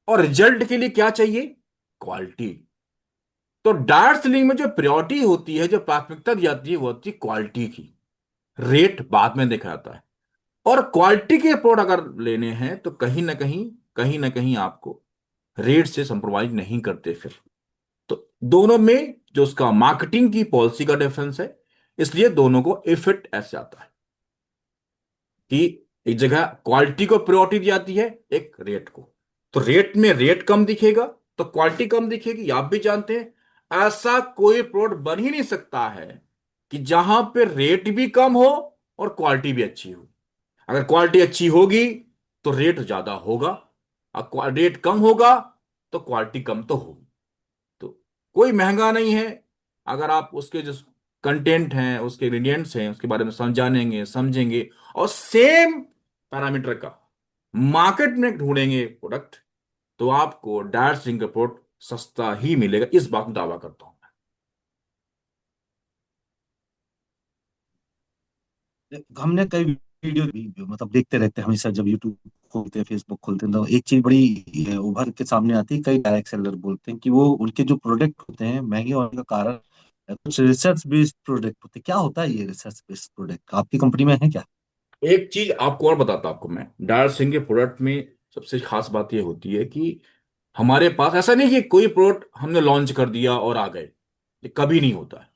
और रिजल्ट के लिए क्या चाहिए, क्वालिटी। तो डायरेक्ट सेलिंग में जो प्रायोरिटी होती है, जो प्राथमिकता दी जाती है, वो होती है क्वालिटी की। रेट बाद में देखा जाता है। और क्वालिटी के प्रोडक्ट अगर लेने हैं तो कहीं ना कहीं आपको रेट से संप्रोवाइज नहीं करते फिर। तो दोनों में जो उसका मार्केटिंग की पॉलिसी का डिफरेंस है, इसलिए दोनों को इफेक्ट ऐसे आता है कि एक जगह क्वालिटी को प्रायोरिटी दी जाती है, एक रेट को। तो रेट में रेट कम दिखेगा तो क्वालिटी कम दिखेगी, ये आप भी जानते हैं। ऐसा कोई प्रोडक्ट बन ही नहीं सकता है कि जहां पे रेट भी कम हो और क्वालिटी भी अच्छी हो। अगर क्वालिटी अच्छी होगी तो रेट ज्यादा होगा, और रेट कम होगा तो क्वालिटी कम तो होगी। तो कोई महंगा नहीं है अगर आप उसके जो कंटेंट हैं, उसके इंग्रेडिएंट्स हैं, उसके बारे में जानेंगे समझेंगे, और सेम पैरामीटर का मार्केट में ढूंढेंगे प्रोडक्ट, तो आपको डायरेक्ट सेलिंग का प्रोडक्ट सस्ता ही मिलेगा, इस बात में दावा करता हूं। हमने कई वीडियो भी मतलब देखते रहते हैं हमेशा जब यूट्यूब खोलते हैं, फेसबुक खोलते हैं, तो एक चीज बड़ी उभर के सामने आती है। कई डायरेक्ट सेलर बोलते हैं कि वो उनके जो प्रोडक्ट होते हैं महंगे होने का कारण कुछ रिसर्च बेस्ड प्रोडक्ट होते हैं। क्या होता है ये रिसर्च बेस्ड प्रोडक्ट, आपकी कंपनी में है क्या? एक चीज आपको और बताता हूं आपको मैं, डायर सिंह के प्रोडक्ट में सबसे खास बात यह होती है कि हमारे पास ऐसा नहीं कि कोई प्रोडक्ट हमने लॉन्च कर दिया और आ गए, ये कभी नहीं होता है।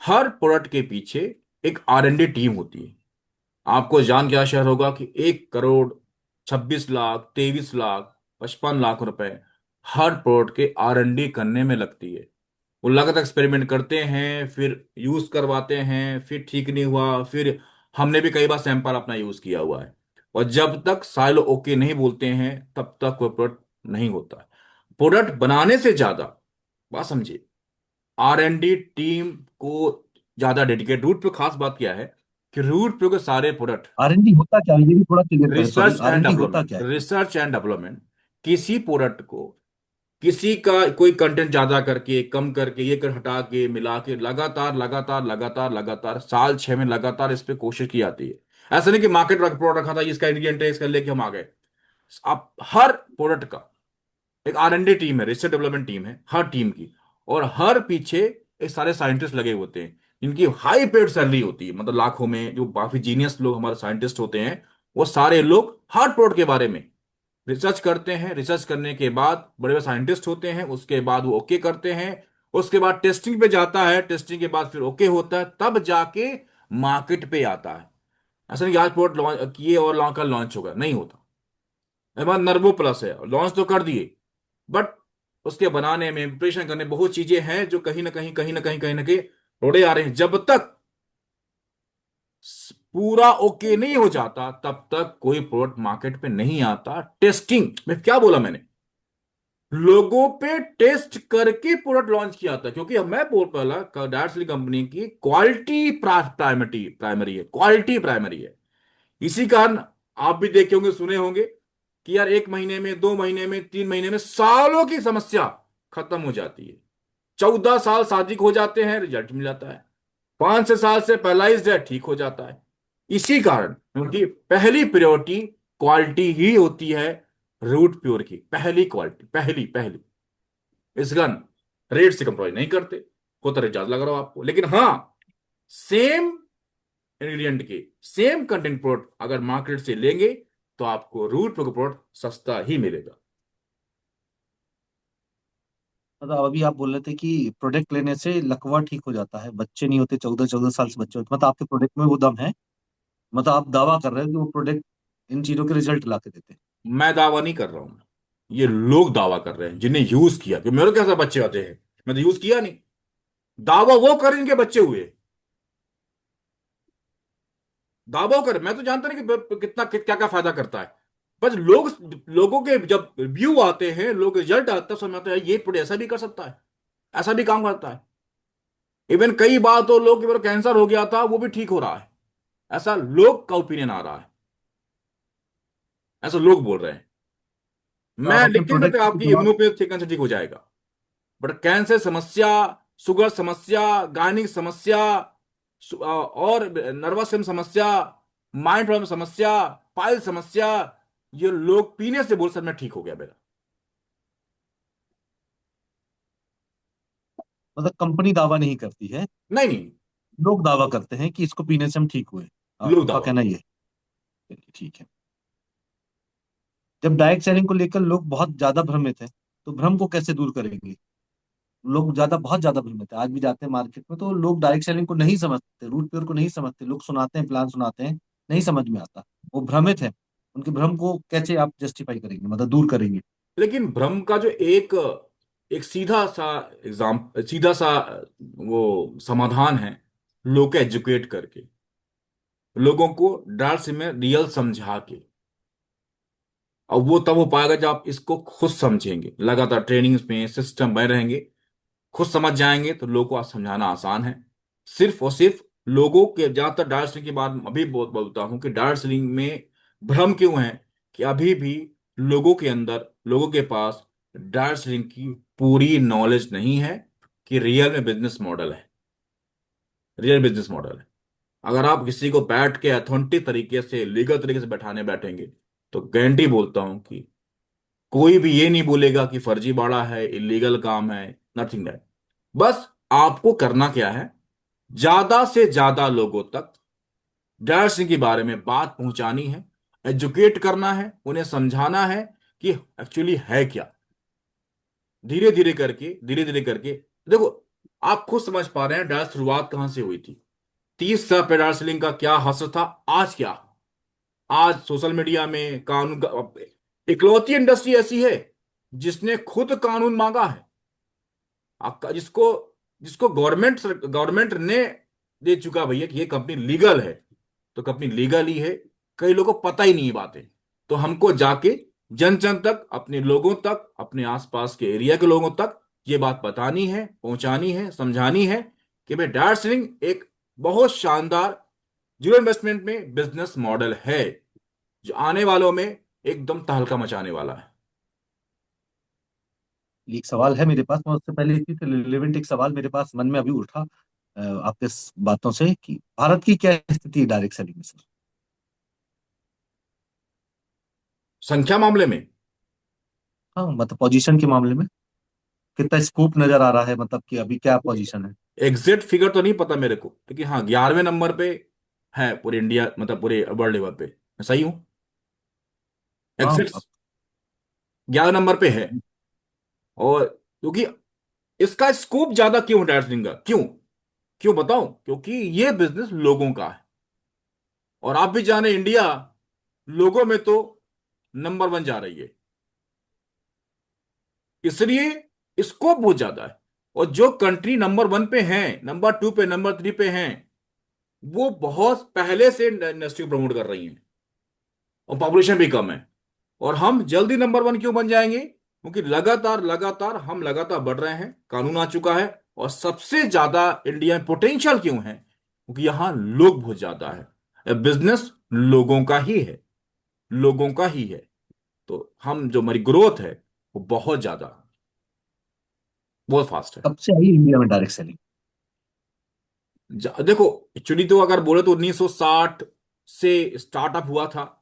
हर प्रोडक्ट के पीछे एक R&D टीम होती है। आपको जान क्या शहर होगा कि 1 करोड़ 26 लाख 23 लाख 55 लाख रुपए हर प्रोडक्ट के R&D करने में लगती है। वो लगातार एक्सपेरिमेंट करते हैं, फिर यूज करवाते हैं, फिर ठीक नहीं हुआ, फिर हमने भी कई बार सैंपल अपना यूज किया हुआ है। और जब तक साइलो ओके नहीं बोलते हैं तब तक वो प्रोडक्ट नहीं होता है। प्रोडक्ट बनाने से ज्यादा, बात समझिए, R&D टीम को ज्यादा डेडिकेट। रूट पे खास बात क्या है कि रूट पे के सारे प्रोडक्ट, आरएनडी होता क्या है, ये भी थोड़ा क्लियर करें, सॉरी, रिसर्च एंड आरएनडी होता डेवलपमेंट, क्या है? रिसर्च एंड डेवलपमेंट, किसी प्रोडक्ट को, किसी का कोई कंटेंट ज्यादा करके कम करके ये कर हटा के मिला के लगातार लगातार लगातार लगातार साल 6 में लगातार इस पे कोशिश की जाती है। ऐसा नहीं कि मार्केट प्रोडक्ट रखा था, इसका इंग्रेडिएंट है इसका लेके हम आ गए। आप हर प्रोडक्ट का एक R&D टीम है, रिसर्च डेवलपमेंट टीम है हर टीम की। और हर पीछे एक सारे साइंटिस्ट लगे होते हैं जिनकी हाई पेड सैलरी होती है, मतलब लाखों में। जो काफी जीनियस लोग हमारे साइंटिस्ट होते हैं, वो सारे लोग हर प्रोडक्ट के बारे में रिसर्च करते हैं। रिसर्च करने के बाद बड़े बड़े साइंटिस्ट होते हैं, उसके बाद वो ओके करते हैं। उसके बाद टेस्टिंग पे जाता है, टेस्टिंग के बाद फिर ओके होता है, तब जाके मार्केट पे आता है। ऐसा नहीं कि आज प्रोडक्ट लॉन्च किए और कल लॉन्च होगा, नहीं होता। हमारा नर्वो प्लस है, लॉन्च तो कर दिए, बट उसके बनाने में, प्रिपरेशन करने में बहुत चीजें हैं जो कहीं ना कहीं कहीं ना कहीं कहीं ना कहीं रोड़े आ रहे हैं। जब तक पूरा ओके नहीं हो जाता तब तक कोई प्रोडक्ट मार्केट पे नहीं आता। टेस्टिंग में क्या बोला मैंने, लोगों पे टेस्ट करके प्रोडक्ट लॉन्च किया था, क्योंकि मैं बोल पहला डायरेक्टली कंपनी की क्वालिटी प्राइमरी प्राइमरी है, क्वालिटी प्राइमरी है। इसी कारण आप भी देखे होंगे, सुने होंगे कि यार 1 महीने में, 2 महीने में, 3 महीने में सालों की समस्या खत्म हो जाती है। 14 साल शादी को हो जाते हैं, रिजल्ट मिल जाता है। 5 से 7 से पैरालाइज्ड है, ठीक हो जाता है। इसी कारण उनकी पहली प्रायोरिटी क्वालिटी ही होती है। रूट प्योर की पहली क्वालिटी, पहली पहली। इस गन रेट से कंप्रोमाइज नहीं करते। होता रेट ज्यादा लग रहा हो आपको, लेकिन हाँ, सेम इंग्रेडिएंट के सेम कंटेंट प्रोडक्ट अगर मार्केट से लेंगे तो आपको रूट प्योर प्रोडक्ट सस्ता ही मिलेगा। मतलब अभी आप बोल रहे थे कि प्रोडक्ट लेने से लकवा ठीक हो जाता है, बच्चे नहीं होते, 14-14 साल से बच्चे होते, मतलब आपके प्रोडक्ट में वो दम है? मतलब आप दावा कर रहे हो कि वो प्रोडक्ट इन चीजों के रिजल्ट ला के देते हैं? मैं दावा नहीं कर रहा हूं, ये लोग दावा कर रहे हैं जिन्हें यूज किया, कि मेरे कैसे बच्चे आते हैं, मैं तो यूज किया नहीं। दावा वो कर इनके बच्चे हुए, दावा कर, मैं तो जानता नहीं कि कितना क्या क्या फायदा करता है। बस लोगों के जब व्यू आते हैं, लोग रिजल्ट आता है, समझ में आता है ये प्रोडक्ट ऐसा भी कर सकता है, ऐसा भी काम करता है। इवन कई बार तो लोग, मेरा कैंसर हो गया था वो भी ठीक हो रहा है, ऐसा लोग का ओपिनियन आ रहा है, ऐसा लोग बोल रहे हैं। तो मैं आप अपने लिख के नहीं प्रोडक्ट सकता की आपकी दवा, इम्यूनोपैथी कैंसर ठीक हो जाएगा, बट कैंसर समस्या, शुगर समस्या, गायनिक समस्या, और नर्वस सिस्टम समस्या, माइंड प्रॉब्लम समस्या, पाइल समस्या, ये लोग पीने से बोल सर मैं ठीक हो गया मेरा। मतलब कंपनी दावा नहीं करती है, नहीं नहीं, लोग दावा करते हैं कि इसको पीने से हम ठीक हुए, लोग आपका दावा। कहना ये है? चलिए, ठीक है। जब डायरेक्ट सेलिंग को लेकर लोग बहुत ज्यादा भ्रमित हैं, तो भ्रम को कैसे दूर करेंगे? लोग बहुत ज्यादा भ्रमित है, आज भी जाते हैं मार्केट में तो लोग डायरेक्ट सेलिंग को नहीं समझते, रूट प्योर को नहीं समझते, लोग सुनाते हैं, प्लान सुनाते हैं, नहीं समझ में आता, वो भ्रमित है। उनके भ्रम को कैसे आप जस्टिफाई करेंगे, मतलब दूर करेंगे? लेकिन भ्रम का जो एक एक सीधा सा एग्जाम, सीधा सा वो समाधान है, लोग को एजुकेट करके, लोगों को डार्क से में रियल समझा के। और वो तब हो पाएगा जब आप इसको खुद समझेंगे, लगातार ट्रेनिंग्स में सिस्टम बने रहेंगे, खुद समझ जाएंगे तो लोगों को आज समझाना आसान है। सिर्फ और सिर्फ लोगों के, जहां तक डार्क स्लिंग की बात अभी बोलता हूं कि डार्क स्लिंग में भ्रम क्यों है, कि अभी भी लोगों के अंदर, लोगों के पास डार्क स्लिंग की पूरी नॉलेज नहीं है कि रियल में बिजनेस मॉडल है, रियल बिजनेस मॉडल है। अगर आप किसी को बैठ के अथेंटिक तरीके से, लीगल तरीके से बैठाने बैठेंगे, तो गारंटी बोलता हूं कि कोई भी ये नहीं बोलेगा कि फर्जीवाड़ा है, इलीगल काम है, नथिंग दैट। बस आपको करना क्या है, ज्यादा से ज्यादा लोगों तक डायर सिंह के बारे में बात पहुंचानी है, एजुकेट करना है, उन्हें समझाना है कि एक्चुअली है क्या। धीरे धीरे करके देखो, आप खुद समझ पा रहे हैं डायर शुरुआत कहां से हुई थी। 30 साल पे दार्जिलिंग का क्या हसर था, आज क्या। आज सोशल मीडिया में कानून का, इकलौती इंडस्ट्री ऐसी है जिसने खुद कानून मांगा है। आपका जिसको जिसको गवर्नमेंट गवर्नमेंट ने दे चुका भैया कि ये कंपनी लीगल है, तो कंपनी लीगल ही है। कई लोगों को पता ही नहीं है बातें। तो हमको जाके जन जन तक, अपने लोगों तक, अपने आसपास के एरिया के लोगों तक ये बात बतानी है, पहुंचानी है, समझानी है कि भाई दार्जिलिंग एक बहुत शानदार जीरो इन्वेस्टमेंट में बिजनेस मॉडल है, जो आने वालों में एकदम तहलका मचाने वाला है। एक सवाल है मेरे पास, मैं उससे पहले इसी से रिलेवेंट एक सवाल मेरे पास मन में अभी उठा आपके बातों से, कि भारत की क्या स्थिति है डायरेक्ट सेलिंग में सर? संख्या मामले में हाँ, मतलब पोजीशन के मामले में कितना स्कोप नजर आ रहा है, मतलब कि अभी क्या पोजीशन है? एग्जैक्ट फिगर तो नहीं पता मेरे को, लेकिन हाँ 11वें नंबर पे है पूरे इंडिया, मतलब पूरे वर्ल्ड लेवल पे। मैं सही हूँ? हाँ एग्जैक्ट 11 नंबर पे है। और क्योंकि इसका स्कोप ज्यादा क्यों है दार्जिलिंग का, क्यों क्यों बताऊं, क्योंकि ये बिजनेस लोगों का है। और आप भी जाने इंडिया लोगों में तो नंबर 1 जा रही है, इसलिए स्कोप बहुत ज्यादा है। और जो कंट्री नंबर 1 पे हैं, नंबर 2 पे, नंबर 3 पे हैं, वो बहुत पहले से इंडस्ट्री को प्रमोट कर रही हैं, और पॉपुलेशन भी कम है। और हम जल्दी नंबर 1 क्यों बन जाएंगे, क्योंकि लगातार लगातार हम लगातार बढ़ रहे हैं, कानून आ चुका है। और सबसे ज्यादा इंडिया में पोटेंशियल क्यों है, क्योंकि यहां लोग बहुत ज्यादा है, बिजनेस लोगों का ही है, लोगों का ही है। तो हम जो हमारी ग्रोथ है वो बहुत ज्यादा, बहुत फास्ट है। कब से आई इंडिया में डायरेक्ट सेलिंग? देखो, एक्चुअली तो अगर बोले तो 1960 से स्टार्टअप हुआ था।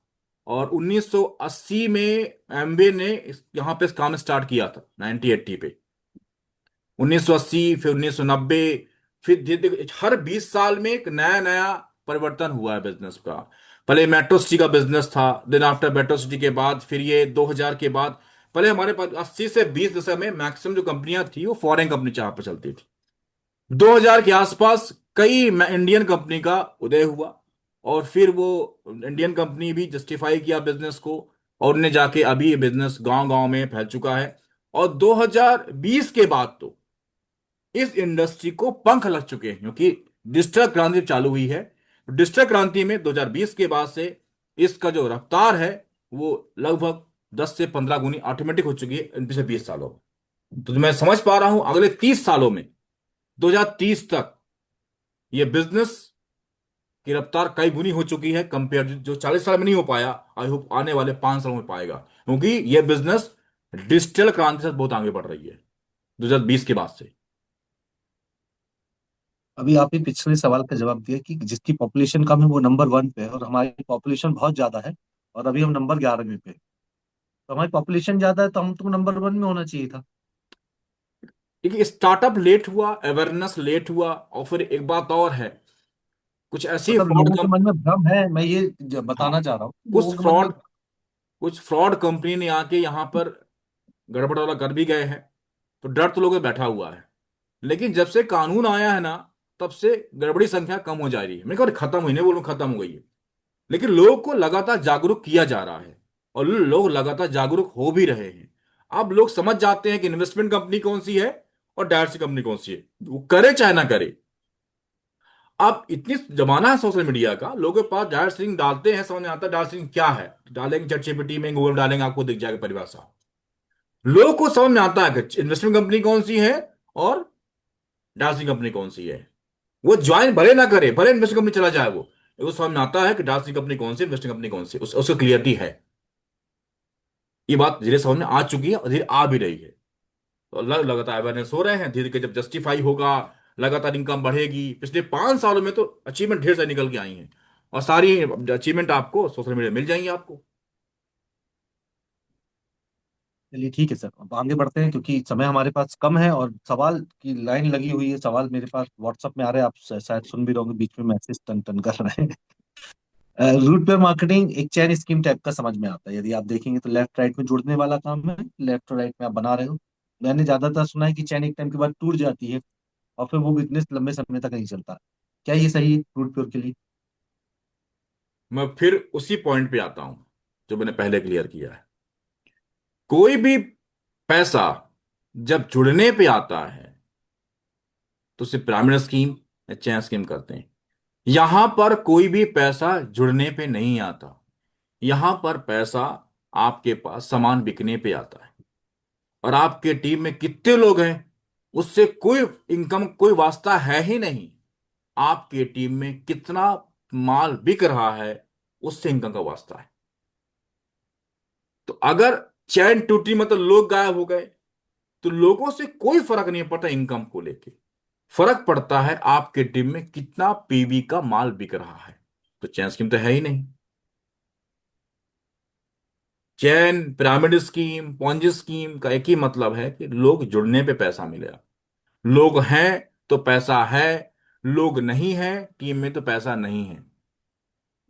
और 1980 में एमबे ने यहाँ पे काम स्टार्ट किया था, 1980 पे। 1980, फिर 1990, फिर धीरे धीरे हर 20 साल में एक नया नया परिवर्तन हुआ है बिजनेस का। पहले मेट्रो सिटी का बिजनेस था, देन आफ्टर मेट्रो सिटी के बाद फिर ये 2000 के बाद। पहले हमारे पास 80 से 20 दशक में मैक्सिमम जो कंपनियां थी वो फॉरेन कंपनी जहां पर चलती थी। 2000 के आसपास कई इंडियन कंपनी का उदय हुआ। और फिर वो इंडियन कंपनी भी जस्टिफाई किया बिजनेस को, और उन्हें जाके अभी ये बिजनेस गांव गांव में फैल चुका है। और 2020 के बाद तो इस इंडस्ट्री को पंख लग चुके हैं, क्योंकि डिजिटल क्रांति चालू हुई है। डिजिटल क्रांति में 2020 के बाद से इसका जो रफ्तार है वो लगभग 10 से 15 गुनी ऑटोमेटिक हो चुकी है इन पिछले 20 सालों में। तो मैं समझ पा रहा हूं अगले 30 सालों में, 2030 तक, ये बिजनेस की रफ्तार कई गुनी हो चुकी है, कंपेयर जो 40 साल में नहीं हो पाया। आई होप आने वाले 5 सालों में पाएगा, क्योंकि ये बिजनेस डिजिटल क्रांति से बहुत आगे बढ़ रही है 2020 के बाद से। अभी आप ही पिछले सवाल का जवाब दिया कि जिसकी पॉपुलेशन कम है वो नंबर 1 पे है, और हमारी पॉपुलेशन बहुत ज्यादा है और अभी हम नंबर 11वें पे हैं। तो हमारी पॉपुलेशन ज्यादा है तो हम तो नंबर 1 में होना चाहिए था। देखिए, स्टार्टअप लेट हुआ, अवेयरनेस लेट हुआ, और फिर एक बात और है, कुछ ऐसी मतलब फ्रॉड लोगों के कम। मन में भ्रम है, मैं ये हाँ, बताना चाह रहा हूँ कि कुछ लोगों के मन में। फ्रॉड कुछ फ्रॉड कंपनी ने आके यहाँ पर गड़बड़ वाला कर भी गए हैं। तो डर तो लोगों में बैठा हुआ है। लेकिन जब से कानून आया है ना, तब से गड़बड़ी संख्या कम हो जा रही है। मैं कहा खत्म हुई नहीं बोलूं, खत्म हो गई है। लेकिन लोगों को लगातार जागरूक किया जा रहा है, और लोग लगातार जागरूक हो भी रहे हैं। अब लोग समझ जाते हैं कि इन्वेस्टमेंट कंपनी कौन सी है और डायरेक्ट कंपनी कौन सी है, वो करे चाहे ना करे। अब इतनी जमाना है सोशल मीडिया का, लोगों के पास डायरेक्ट लिंक डालते हैं, समझ में आता है डायरेक्ट लिंक क्या है, डालेंगे चैट जीपीटी में, गूगल डालेंगे, आपको दिख जाएगा परिभाषा। लोगों को समझ में आता है कि इन्वेस्टमेंट कंपनी कौन सी है और डांसिंग कंपनी कौन सी है। वो ज्वाइन भले ना करे, भले इन्वेस्टिंग कंपनी चला जाए, वो समझ में आता है कि डांसिंग कंपनी कौन सी, इन्वेस्टिंग कंपनी कौन सी, उसको क्लियरिटी है। ये बात धीरे समझ में आ चुकी है और धीरे आ भी रही है। तो लगातार अवेयरनेस हो रहे हैं, धीरे धीरे जब जस्टिफाई होगा, लगातार इनकम बढ़ेगी। पिछले 5 सालों में तो अचीवमेंट ढेर सारी निकल के आई हैं, और सारी अचीवमेंट आपको सोशल मीडिया मिल जाएंगी आपको। चलिए ठीक है सर, अब आगे बढ़ते हैं क्योंकि समय हमारे पास कम है और सवाल की लाइन लगी हुई है। सवाल मेरे पास व्हाट्सएप में आ रहे हैं, आप शायद सुन भी रहे होंगे, बीच में मैसेज टन टन कर रहे हैं। रूट पे मार्केटिंग एक चैन स्कीम टाइप का समझ में आता है। यदि आप देखेंगे तो लेफ्ट राइट में जुड़ने वाला काम है, लेफ्ट राइट में आप बना रहे हो। मैंने ज्यादातर सुना है कि चैन एक टाइम के बाद टूट जाती है और फिर वो बिजनेस लंबे समय तक नहीं चलता। क्या ये सही है रूट प्योर के लिए? मैं फिर उसी पॉइंट पे आता हूं जो मैंने पहले क्लियर किया है। कोई भी पैसा जब जुड़ने पे आता है तो उसे पिरामिड स्कीम या चैन स्कीम करते हैं। यहां पर कोई भी पैसा जुड़ने पे नहीं आता। यहां पर पैसा आपके पास सामान बिकने पे आता है। और आपके टीम में कितने लोग हैं उससे कोई इनकम कोई वास्ता है ही नहीं। आपके टीम में कितना माल बिक रहा है उससे इनकम का वास्ता है। तो अगर चैन टूटी मतलब लोग गायब हो गए तो लोगों से कोई फर्क नहीं पड़ता इनकम को लेके। फर्क पड़ता है आपके टीम में कितना पीवी का माल बिक रहा है। तो चैन स्कीम तो है ही नहीं। चैन पिरामिड स्कीम पॉन्जी स्कीम का एक ही मतलब है कि लोग जुड़ने पे पैसा मिलेगा। लोग हैं तो पैसा है। लोग नहीं है टीम में तो पैसा नहीं है।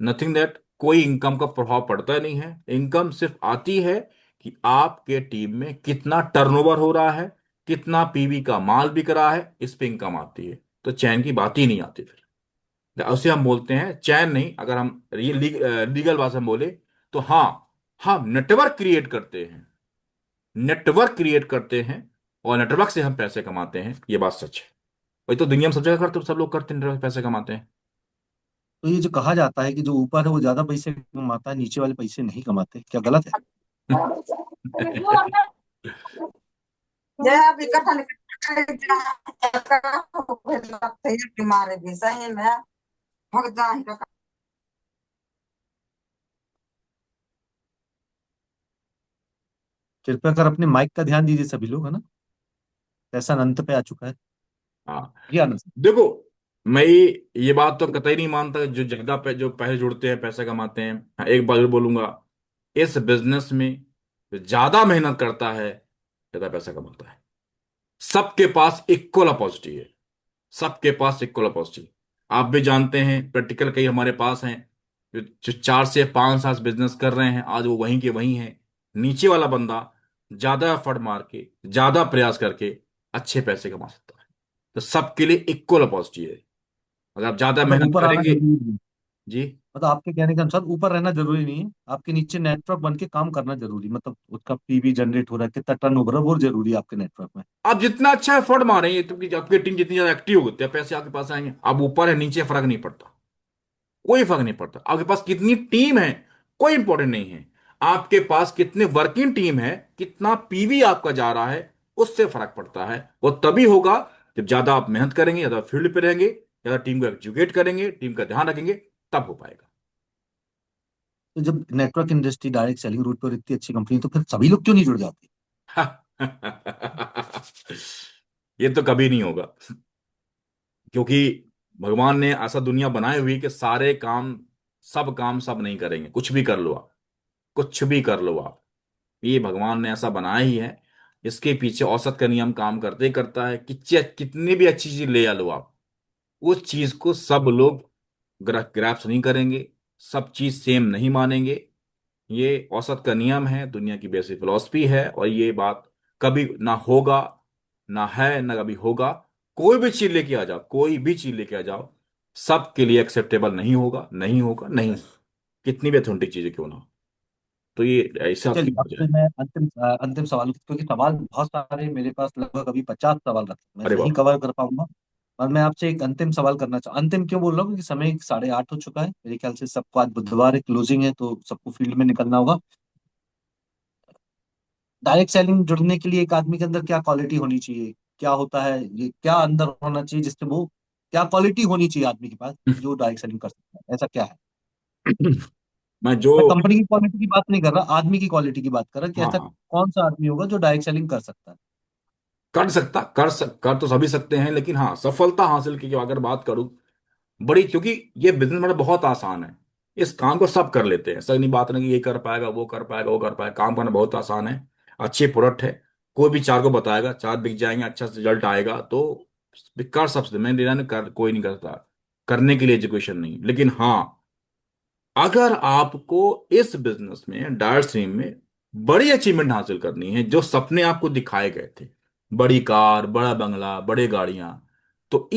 नथिंग दैट कोई इनकम का प्रभाव पड़ता नहीं है। इनकम सिर्फ आती है कि आपके टीम में कितना टर्नओवर हो रहा है कितना पीवी का माल बिक रहा है इस पे इनकम आती है। तो चैन की बात ही नहीं आती फिर। उसे हम बोलते हैं चैन नहीं। अगर हम लीगल भाषा में बोले तो हाँ हम नेटवर्क क्रिएट करते हैं। नेटवर्क क्रिएट करते हैं और नेटवर्क से हम पैसे कमाते हैं। ये बात सच है। वही तो दुनिया में सब जगह करते सब लोग करते हैं नेटवर्क पैसे कमाते हैं। तो ये जो कहा जाता है कि जो ऊपर है वो ज्यादा पैसे कमाता है, नीचे वाले पैसे नहीं कमाते, क्या गलत है? जे अभी कटहल लगते हैं बीमारी भी सही में भग जाए तो। कृपया कर अपने माइक का ध्यान दीजिए सभी लोग, है ना? पैसा अनंत पे आ चुका है। हाँ जी आनंद सर। देखो मैं ये बात तो कतई नहीं मानता कि जो ज्यादा जो पैसे जुड़ते हैं पैसा कमाते हैं। हाँ, एक बात जरूर बोलूंगा। इस बिजनेस में जो ज्यादा मेहनत करता है ज्यादा पैसा कमाता है। सबके पास इक्वल अपॉर्चुनिटी है। सबके पास इक्वल अपॉर्चुनिटी। आप भी जानते हैं प्रैक्टिकल कई हमारे पास हैं जो 4 से 5 साल बिजनेस कर रहे हैं आज वो वहीं के वहीं हैं। नीचे वाला बंदा ज्यादा एफर्ट मार के ज्यादा प्रयास करके अच्छे पैसे कमा सकता है। तो सबके लिए इक्वल अपॉर्चुनिटी है। अगर आप ज्यादा मतलब मेहनत ऊपर आना करेंगे। जरूरी नहीं है। जी। मतलब आपके कहने के अनुसार ऊपर रहना जरूरी नहीं है, आपके नीचे नेटवर्क बन के काम करना जरूरी, मतलब उसका पीवी जनरेट हो रहा है, कितना टर्न ओवर है वो जरूरी है आपके नेटवर्क में। आप जितना अच्छा एफर्ट मारेंगे तो कि आपकी टीम जितनी ज्यादा एक्टिव होती है पैसे आपके पास आएंगे। आप ऊपर है नीचे फर्क नहीं पड़ता। कोई फर्क नहीं पड़ता आपके पास कितनी टीम है। कोई इंपॉर्टेंट नहीं है। आपके पास कितने वर्किंग टीम है कितना पीवी आपका जा रहा है उससे फर्क पड़ता है। वो तभी होगा जब ज्यादा आप मेहनत करेंगे ज्यादा फील्ड पे रहेंगे ज्यादा टीम को एजुकेट करेंगे टीम का ध्यान रखेंगे तब हो पाएगा। तो जब network industry direct selling route पर इतनी अच्छी कंपनी, तो फिर सभी लोग क्यों नहीं जुड़ जाते? ये तो कभी नहीं होगा क्योंकि भगवान ने ऐसा दुनिया बनाई हुई कि सारे काम सब नहीं करेंगे। कुछ भी कर लो आप। कुछ भी कर लो आप। ये भगवान ने ऐसा बनाया ही है। इसके पीछे औसत का नियम काम करते ही करता है कि कितनी भी अच्छी चीज ले आ लो आप उस चीज को सब लोग ग्रैप्स नहीं करेंगे। सब चीज सेम नहीं मानेंगे। ये औसत का नियम है दुनिया की बेसिक फिलॉसफी है और ये बात कभी ना होगा ना है ना कभी होगा। कोई भी चीज लेके आ जाओ कोई भी चीज लेके आ जाओ सबके लिए एक्सेप्टेबल नहीं होगा नहीं होगा नहीं। कितनी भी अथेंटिक चीजें क्यों ना हो। तो ये ऐसा आपकी चलिए अब वजह से है। मैं अंतिम सवाल, क्योंकि सवाल बहुत सारे मेरे पास, लगभग अभी 50 सवाल रखे, मैं अरे नहीं वाह। कवर कर पाऊंगा। और मैं आपसे एक अंतिम सवाल करना चाहूँ। अंतिम क्यों बोल रहा हूँ? क्योंकि समय 8:30 हो चुका है मेरे ख्याल से, सबको आज बुधवार है, क्लोजिंग है, तो सबको फील्ड में निकलना होगा। डायरेक्ट सेलिंग जुड़ने के लिए एक आदमी के अंदर क्या क्वालिटी होनी चाहिए? क्या होता है ये, क्या अंदर होना चाहिए जिससे वो, क्या क्वालिटी होनी चाहिए आदमी के पास जो डायरेक्ट सेलिंग कर सकता है? ऐसा क्या है? मैं जो मैं कंपनी की क्वालिटी की बात नहीं कर रहा, आदमी की क्वालिटी की बात कर रहा कि हाँ ऐसा हाँ कौन सा आदमी होगा जो डायरेक्ट सेलिंग कर सकता है? कर तो सभी सकते हैं लेकिन हाँ सफलता हासिल की अगर बात करूं बड़ी क्योंकि ये बिजनेस मतलब बहुत आसान है। इस काम को सब कर लेते हैं। सही नहीं बात नहीं कि ये कर पाएगा वो कर पाएगा वो कर पाएगा काम करना बहुत आसान है। अच्छे प्रोडक्ट है, कोई भी चार को बताएगा, चार बिक जाएंगे, अच्छा रिजल्ट आएगा तो कर सबसे, मैं निरान कर कोई नहीं करता, करने के लिए एजुकेशन नहीं, लेकिन हाँ अगर आपको इस बिजनेस में, डायर स्ट्रीम में बड़ी अचीवमेंट हासिल करनी है, जो सपने आपको दिखाए गए थे, बड़ी कार, बड़ा बंगला, बड़े गाड़ियां, तो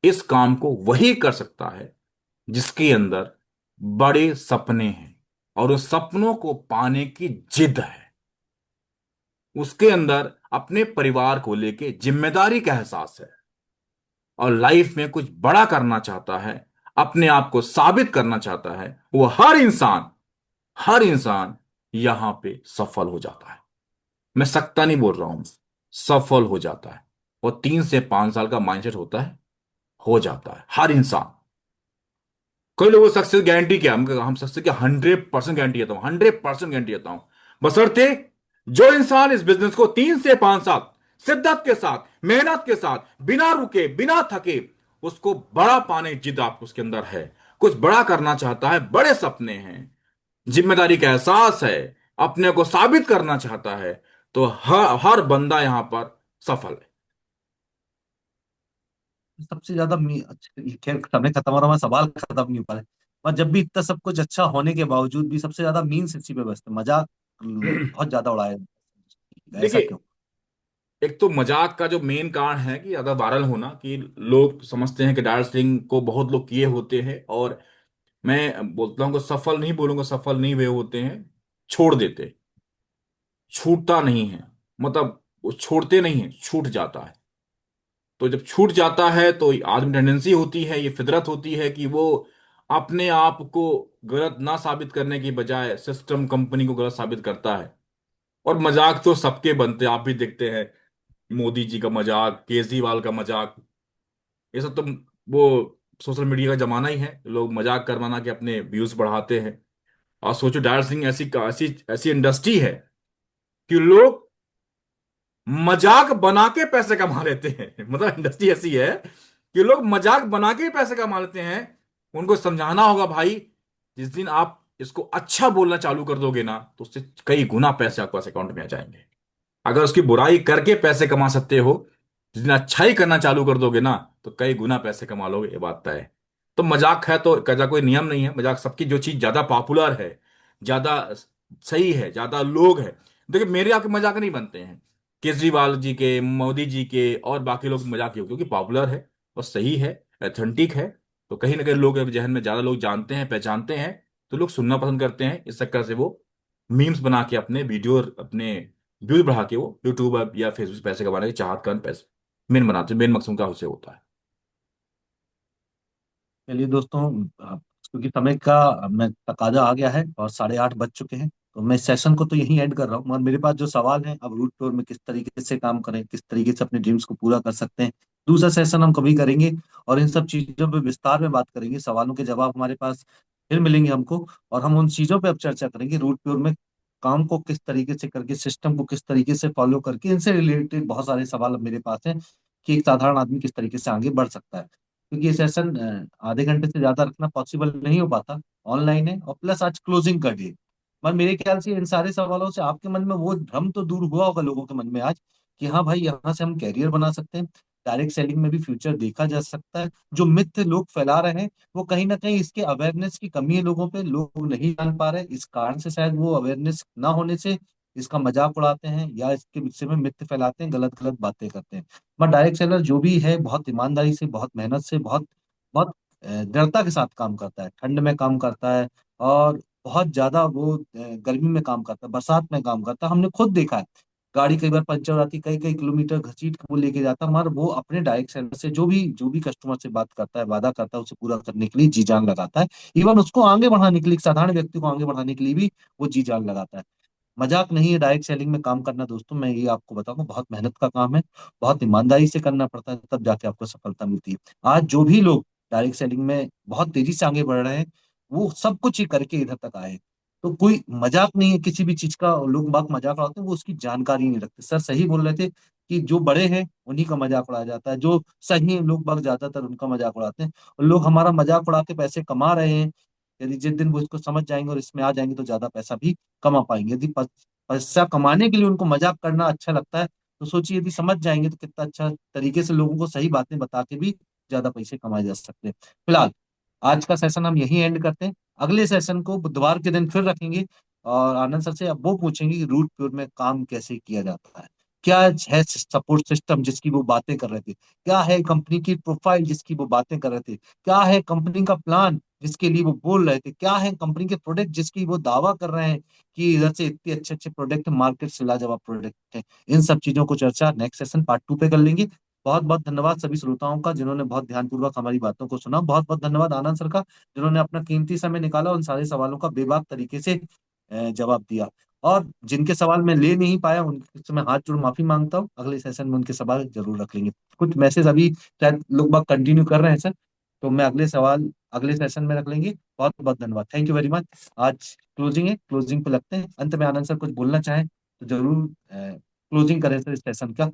इस काम को वही कर सकता है जिसके अंदर बड़े सपने हैं और उस सपनों को पाने की जिद है, उसके अंदर अपने परिवार को लेके जिम्मेदारी का एहसास है और लाइफ में कुछ बड़ा करना चाहता है, अपने आप को साबित करना चाहता है, वो हर इंसान यहां पे सफल हो जाता है। मैं सकता नहीं बोल रहा हूं, सफल हो जाता है। और 3 से 5 साल का माइंडसेट होता है, हो जाता है हर इंसान। कोई लोग सक्सेस गारंटी क्या, हम सक्सेस की 100% गारंटी देता हूं, 100% गारंटी देता हूं, बशर्ते जो इंसान इस बिजनेस को 3 से 5 साल शिद्दत के साथ, मेहनत के साथ, बिना रुके बिना थके, उसको बड़ा पाने की जिद आपको उसके अंदर है, कुछ बड़ा करना चाहता है, बड़े सपने हैं, जिम्मेदारी का एहसास है, अपने को साबित करना चाहता है, तो हर बंदा यहां पर सफल है। सबसे ज्यादा अच्छा, ये खैर समय खत्म हो रहा, मैं सवाल खत्म नहीं हो पा रहा। और जब भी इतना सब कुछ अच्छा होने के बावजूद भी सबसे ज्यादा मीन्स इसी पे बसते, मजाक बहुत ज्यादा उड़ाया जाता है। ऐसा देखिए, क्यों? एक तो मजाक का जो मेन कारण है कि ज्यादा वायरल होना, कि लोग समझते हैं कि डायर स्लिंग को बहुत लोग किए होते हैं, और मैं बोलता हूँ कि सफल नहीं बोलूंगा, सफल नहीं हुए होते हैं, छोड़ देते, छूटता नहीं है, मतलब वो छोड़ते नहीं है, छूट जाता है। तो जब छूट जाता है तो आदमी, टेंडेंसी होती है, ये फितरत होती है कि वो अपने आप को गलत ना साबित करने की बजाय सिस्टम, कंपनी को गलत साबित करता है। और मजाक तो सबके बनते हैं, आप भी देखते हैं, मोदी जी का मजाक, केजरीवाल का मजाक, ये सब तो वो सोशल मीडिया का जमाना ही है, लोग मजाक कर बना के अपने व्यूज बढ़ाते हैं। और सोचो, डायर सिंह ऐसी ऐसी ऐसी इंडस्ट्री है कि लोग मजाक बना के पैसे कमा लेते हैं। मतलब इंडस्ट्री ऐसी है कि लोग मजाक बना के ही पैसे कमा लेते हैं। उनको समझाना होगा, भाई जिस दिन आप इसको अच्छा बोलना चालू कर दोगे ना, तो उससे कई गुना पैसे आपके पास अकाउंट में आ जाएंगे। अगर उसकी बुराई करके पैसे कमा सकते हो, जिस दिन अच्छाई करना चालू कर दोगे ना, तो कई गुना पैसे कमा लोगे, ये बात तय है। तो मजाक है तो कजा कोई नियम नहीं है, मजाक सबकी, जो चीज ज्यादा पॉपुलर है, ज्यादा सही है, ज्यादा लोग है। देखिए, मेरे आपके मजाक नहीं बनते हैं, केजरीवाल जी के, मोदी जी के और बाकी लोग मजाक क्यों, क्योंकि पॉपुलर है और सही है, ऑथेंटिक है। तो कहीं ना कहीं लोग जहन में ज्यादा लोग जानते हैं, पहचानते हैं, तो लोग सुनना पसंद करते हैं, इस चक्कर से वो मीम्स बना के अपने वीडियो, अपने व्यूज बढ़ा के वो यूट्यूब या फेसबुक से पैसे कमाने की चाहत का पैसे मेन बनाते, मेन मकसद का उससे होता है। चलिए दोस्तों, क्योंकि समय का मैं तकाजा आ गया है और 8:30 बज चुके हैं, तो मैं इस सेशन को तो यहीं एंड कर रहा हूँ। मगर मेरे पास जो सवाल है, अब रूट टूर में किस तरीके से काम करें, किस तरीके से अपने ड्रीम्स को पूरा कर सकते हैं, दूसरा सेशन हम कभी करेंगे और इन सब चीजों पे विस्तार में बात करेंगे। सवालों के जवाब हमारे पास फिर मिलेंगे हमको, और हम उन चीजों पे अब चर्चा करेंगे, रूट टूर में काम को किस तरीके से करके, सिस्टम को किस तरीके से फॉलो करके, इनसे रिलेटेड बहुत सारे सवाल अब मेरे पास हैं कि एक साधारण आदमी किस तरीके से आगे बढ़ सकता है। क्योंकि ये सेशन आधे घंटे से ज्यादा रखना पॉसिबल नहीं हो पाता, ऑनलाइन है और प्लस आज क्लोजिंग का डे है। पर मेरे ख्याल से इन सारे सवालों से आपके मन में वो भ्रम तो दूर हुआ होगा लोगों के मन में आज, कि हाँ भाई, यहाँ से हम कैरियर बना सकते हैं, डायरेक्ट सेलिंग में भी फ्यूचर देखा जा सकता है। जो मिथ लोग फैला रहे हैं, वो कहीं ना कहीं इसके अवेयरनेस की कमी है, लोगों पे लोग नहीं जान पा रहे, इस कारण से शायद वो अवेयरनेस ना होने से इसका मजाक उड़ाते हैं या इसके विषय में मिथ फैलाते हैं, गलत गलत बातें करते हैं। पर डायरेक्ट सेलर जो भी है, बहुत ईमानदारी से, बहुत मेहनत से, बहुत बहुत दृढ़ता के साथ काम करता है, ठंड में काम करता है, और बहुत ज्यादा वो गर्मी में काम करता है, बरसात में काम करता है। हमने खुद देखा है, गाड़ी कई बार पंचर हो जाती है, कई कई किलोमीटर घसीट के वो लेके जाता है, मगर वो अपने डायरेक्ट सेलर से जो भी कस्टमर से बात करता है, वादा करता है, उसे पूरा करने के लिए जी जान लगाता है। इवन उसको आगे बढ़ाने के लिए, एक साधारण व्यक्ति को आगे बढ़ाने के लिए भी वो जी जान लगाता है। मजाक नहीं है डायरेक्ट सेलिंग में काम करना दोस्तों, मैं ये आपको बताऊंगा, बहुत मेहनत का काम है, बहुत ईमानदारी से करना पड़ता है, तब जाके आपको सफलता मिलती है। आज जो भी लोग डायरेक्ट सेलिंग में बहुत तेजी से आगे बढ़ रहे हैं, वो सब कुछ ही करके इधर तक आए। तो कोई मजाक नहीं है किसी भी चीज का, लोग बाग मजाक उड़ाते हैं, वो उसकी जानकारी नहीं रखते। सर सही बोल रहे थे कि जो बड़े हैं उन्हीं का मजाक उड़ाया जाता है, जो सही है लोग बाग ज्यादातर उनका मजाक उड़ाते हैं, और लोग हमारा मजाक उड़ा के पैसे कमा रहे हैं। यदि जिस दिन वो इसको समझ जाएंगे और इसमें आ जाएंगे तो ज्यादा पैसा भी कमा पाएंगे। यदि पैसा कमाने के लिए उनको मजाक करना अच्छा लगता है, तो सोचिए यदि समझ जाएंगे तो कितना अच्छा तरीके से लोगों को सही बातें बता के भी ज्यादा पैसे कमाए जा सकते हैं। फिलहाल आज का सेशन हम यहीं एंड करते हैं। अगले सेशन को बुधवार के दिन फिर रखेंगे, और आनंद सर से अब वो पूछेंगे कि रूट प्योर में काम कैसे किया जाता है, क्या है सपोर्ट सिस्टम जिसकी वो बातें कर रहे थे, क्या है कंपनी की प्रोफाइल जिसकी वो बातें कर रहे थे, क्या है कंपनी का प्लान जिसके लिए वो बोल रहे थे, क्या है कंपनी के प्रोडक्ट जिसकी वो दावा कर रहे हैं कि इधर से इतने अच्छे अच्छे प्रोडक्ट मार्केट से लाजवाब प्रोडक्ट है। इन सब चीजों को चर्चा नेक्स्ट सेशन पार्ट 2 पे कर लेंगे। बहुत बहुत धन्यवाद सभी श्रोताओं का जिन्होंने बहुत ध्यानपूर्वक हमारी बातों को सुना। बहुत बहुत धन्यवाद आनंद सर का, जिन्होंने अपना कीमती समय निकाला, उन सारे सवालों का बेबाक तरीके से जवाब दिया। और जिनके सवाल मैं ले नहीं पाया उनसे मैं हाथ जोड़ माफी मांगता हूँ। अगले सेशन में उनके सवाल जरूर रख लेंगे। कुछ मैसेज अभी शायद लोग बाग कंटिन्यू कर रहे हैं सर, तो मैं अगले सवाल अगले सेशन में रख लेंगे। बहुत बहुत धन्यवाद, थैंक यू वेरी मच। आज क्लोजिंग है, क्लोजिंग पे लगते हैं। अंत में आनंद सर कुछ बोलना चाहें तो जरूर क्लोजिंग करें सर इस सेशन का।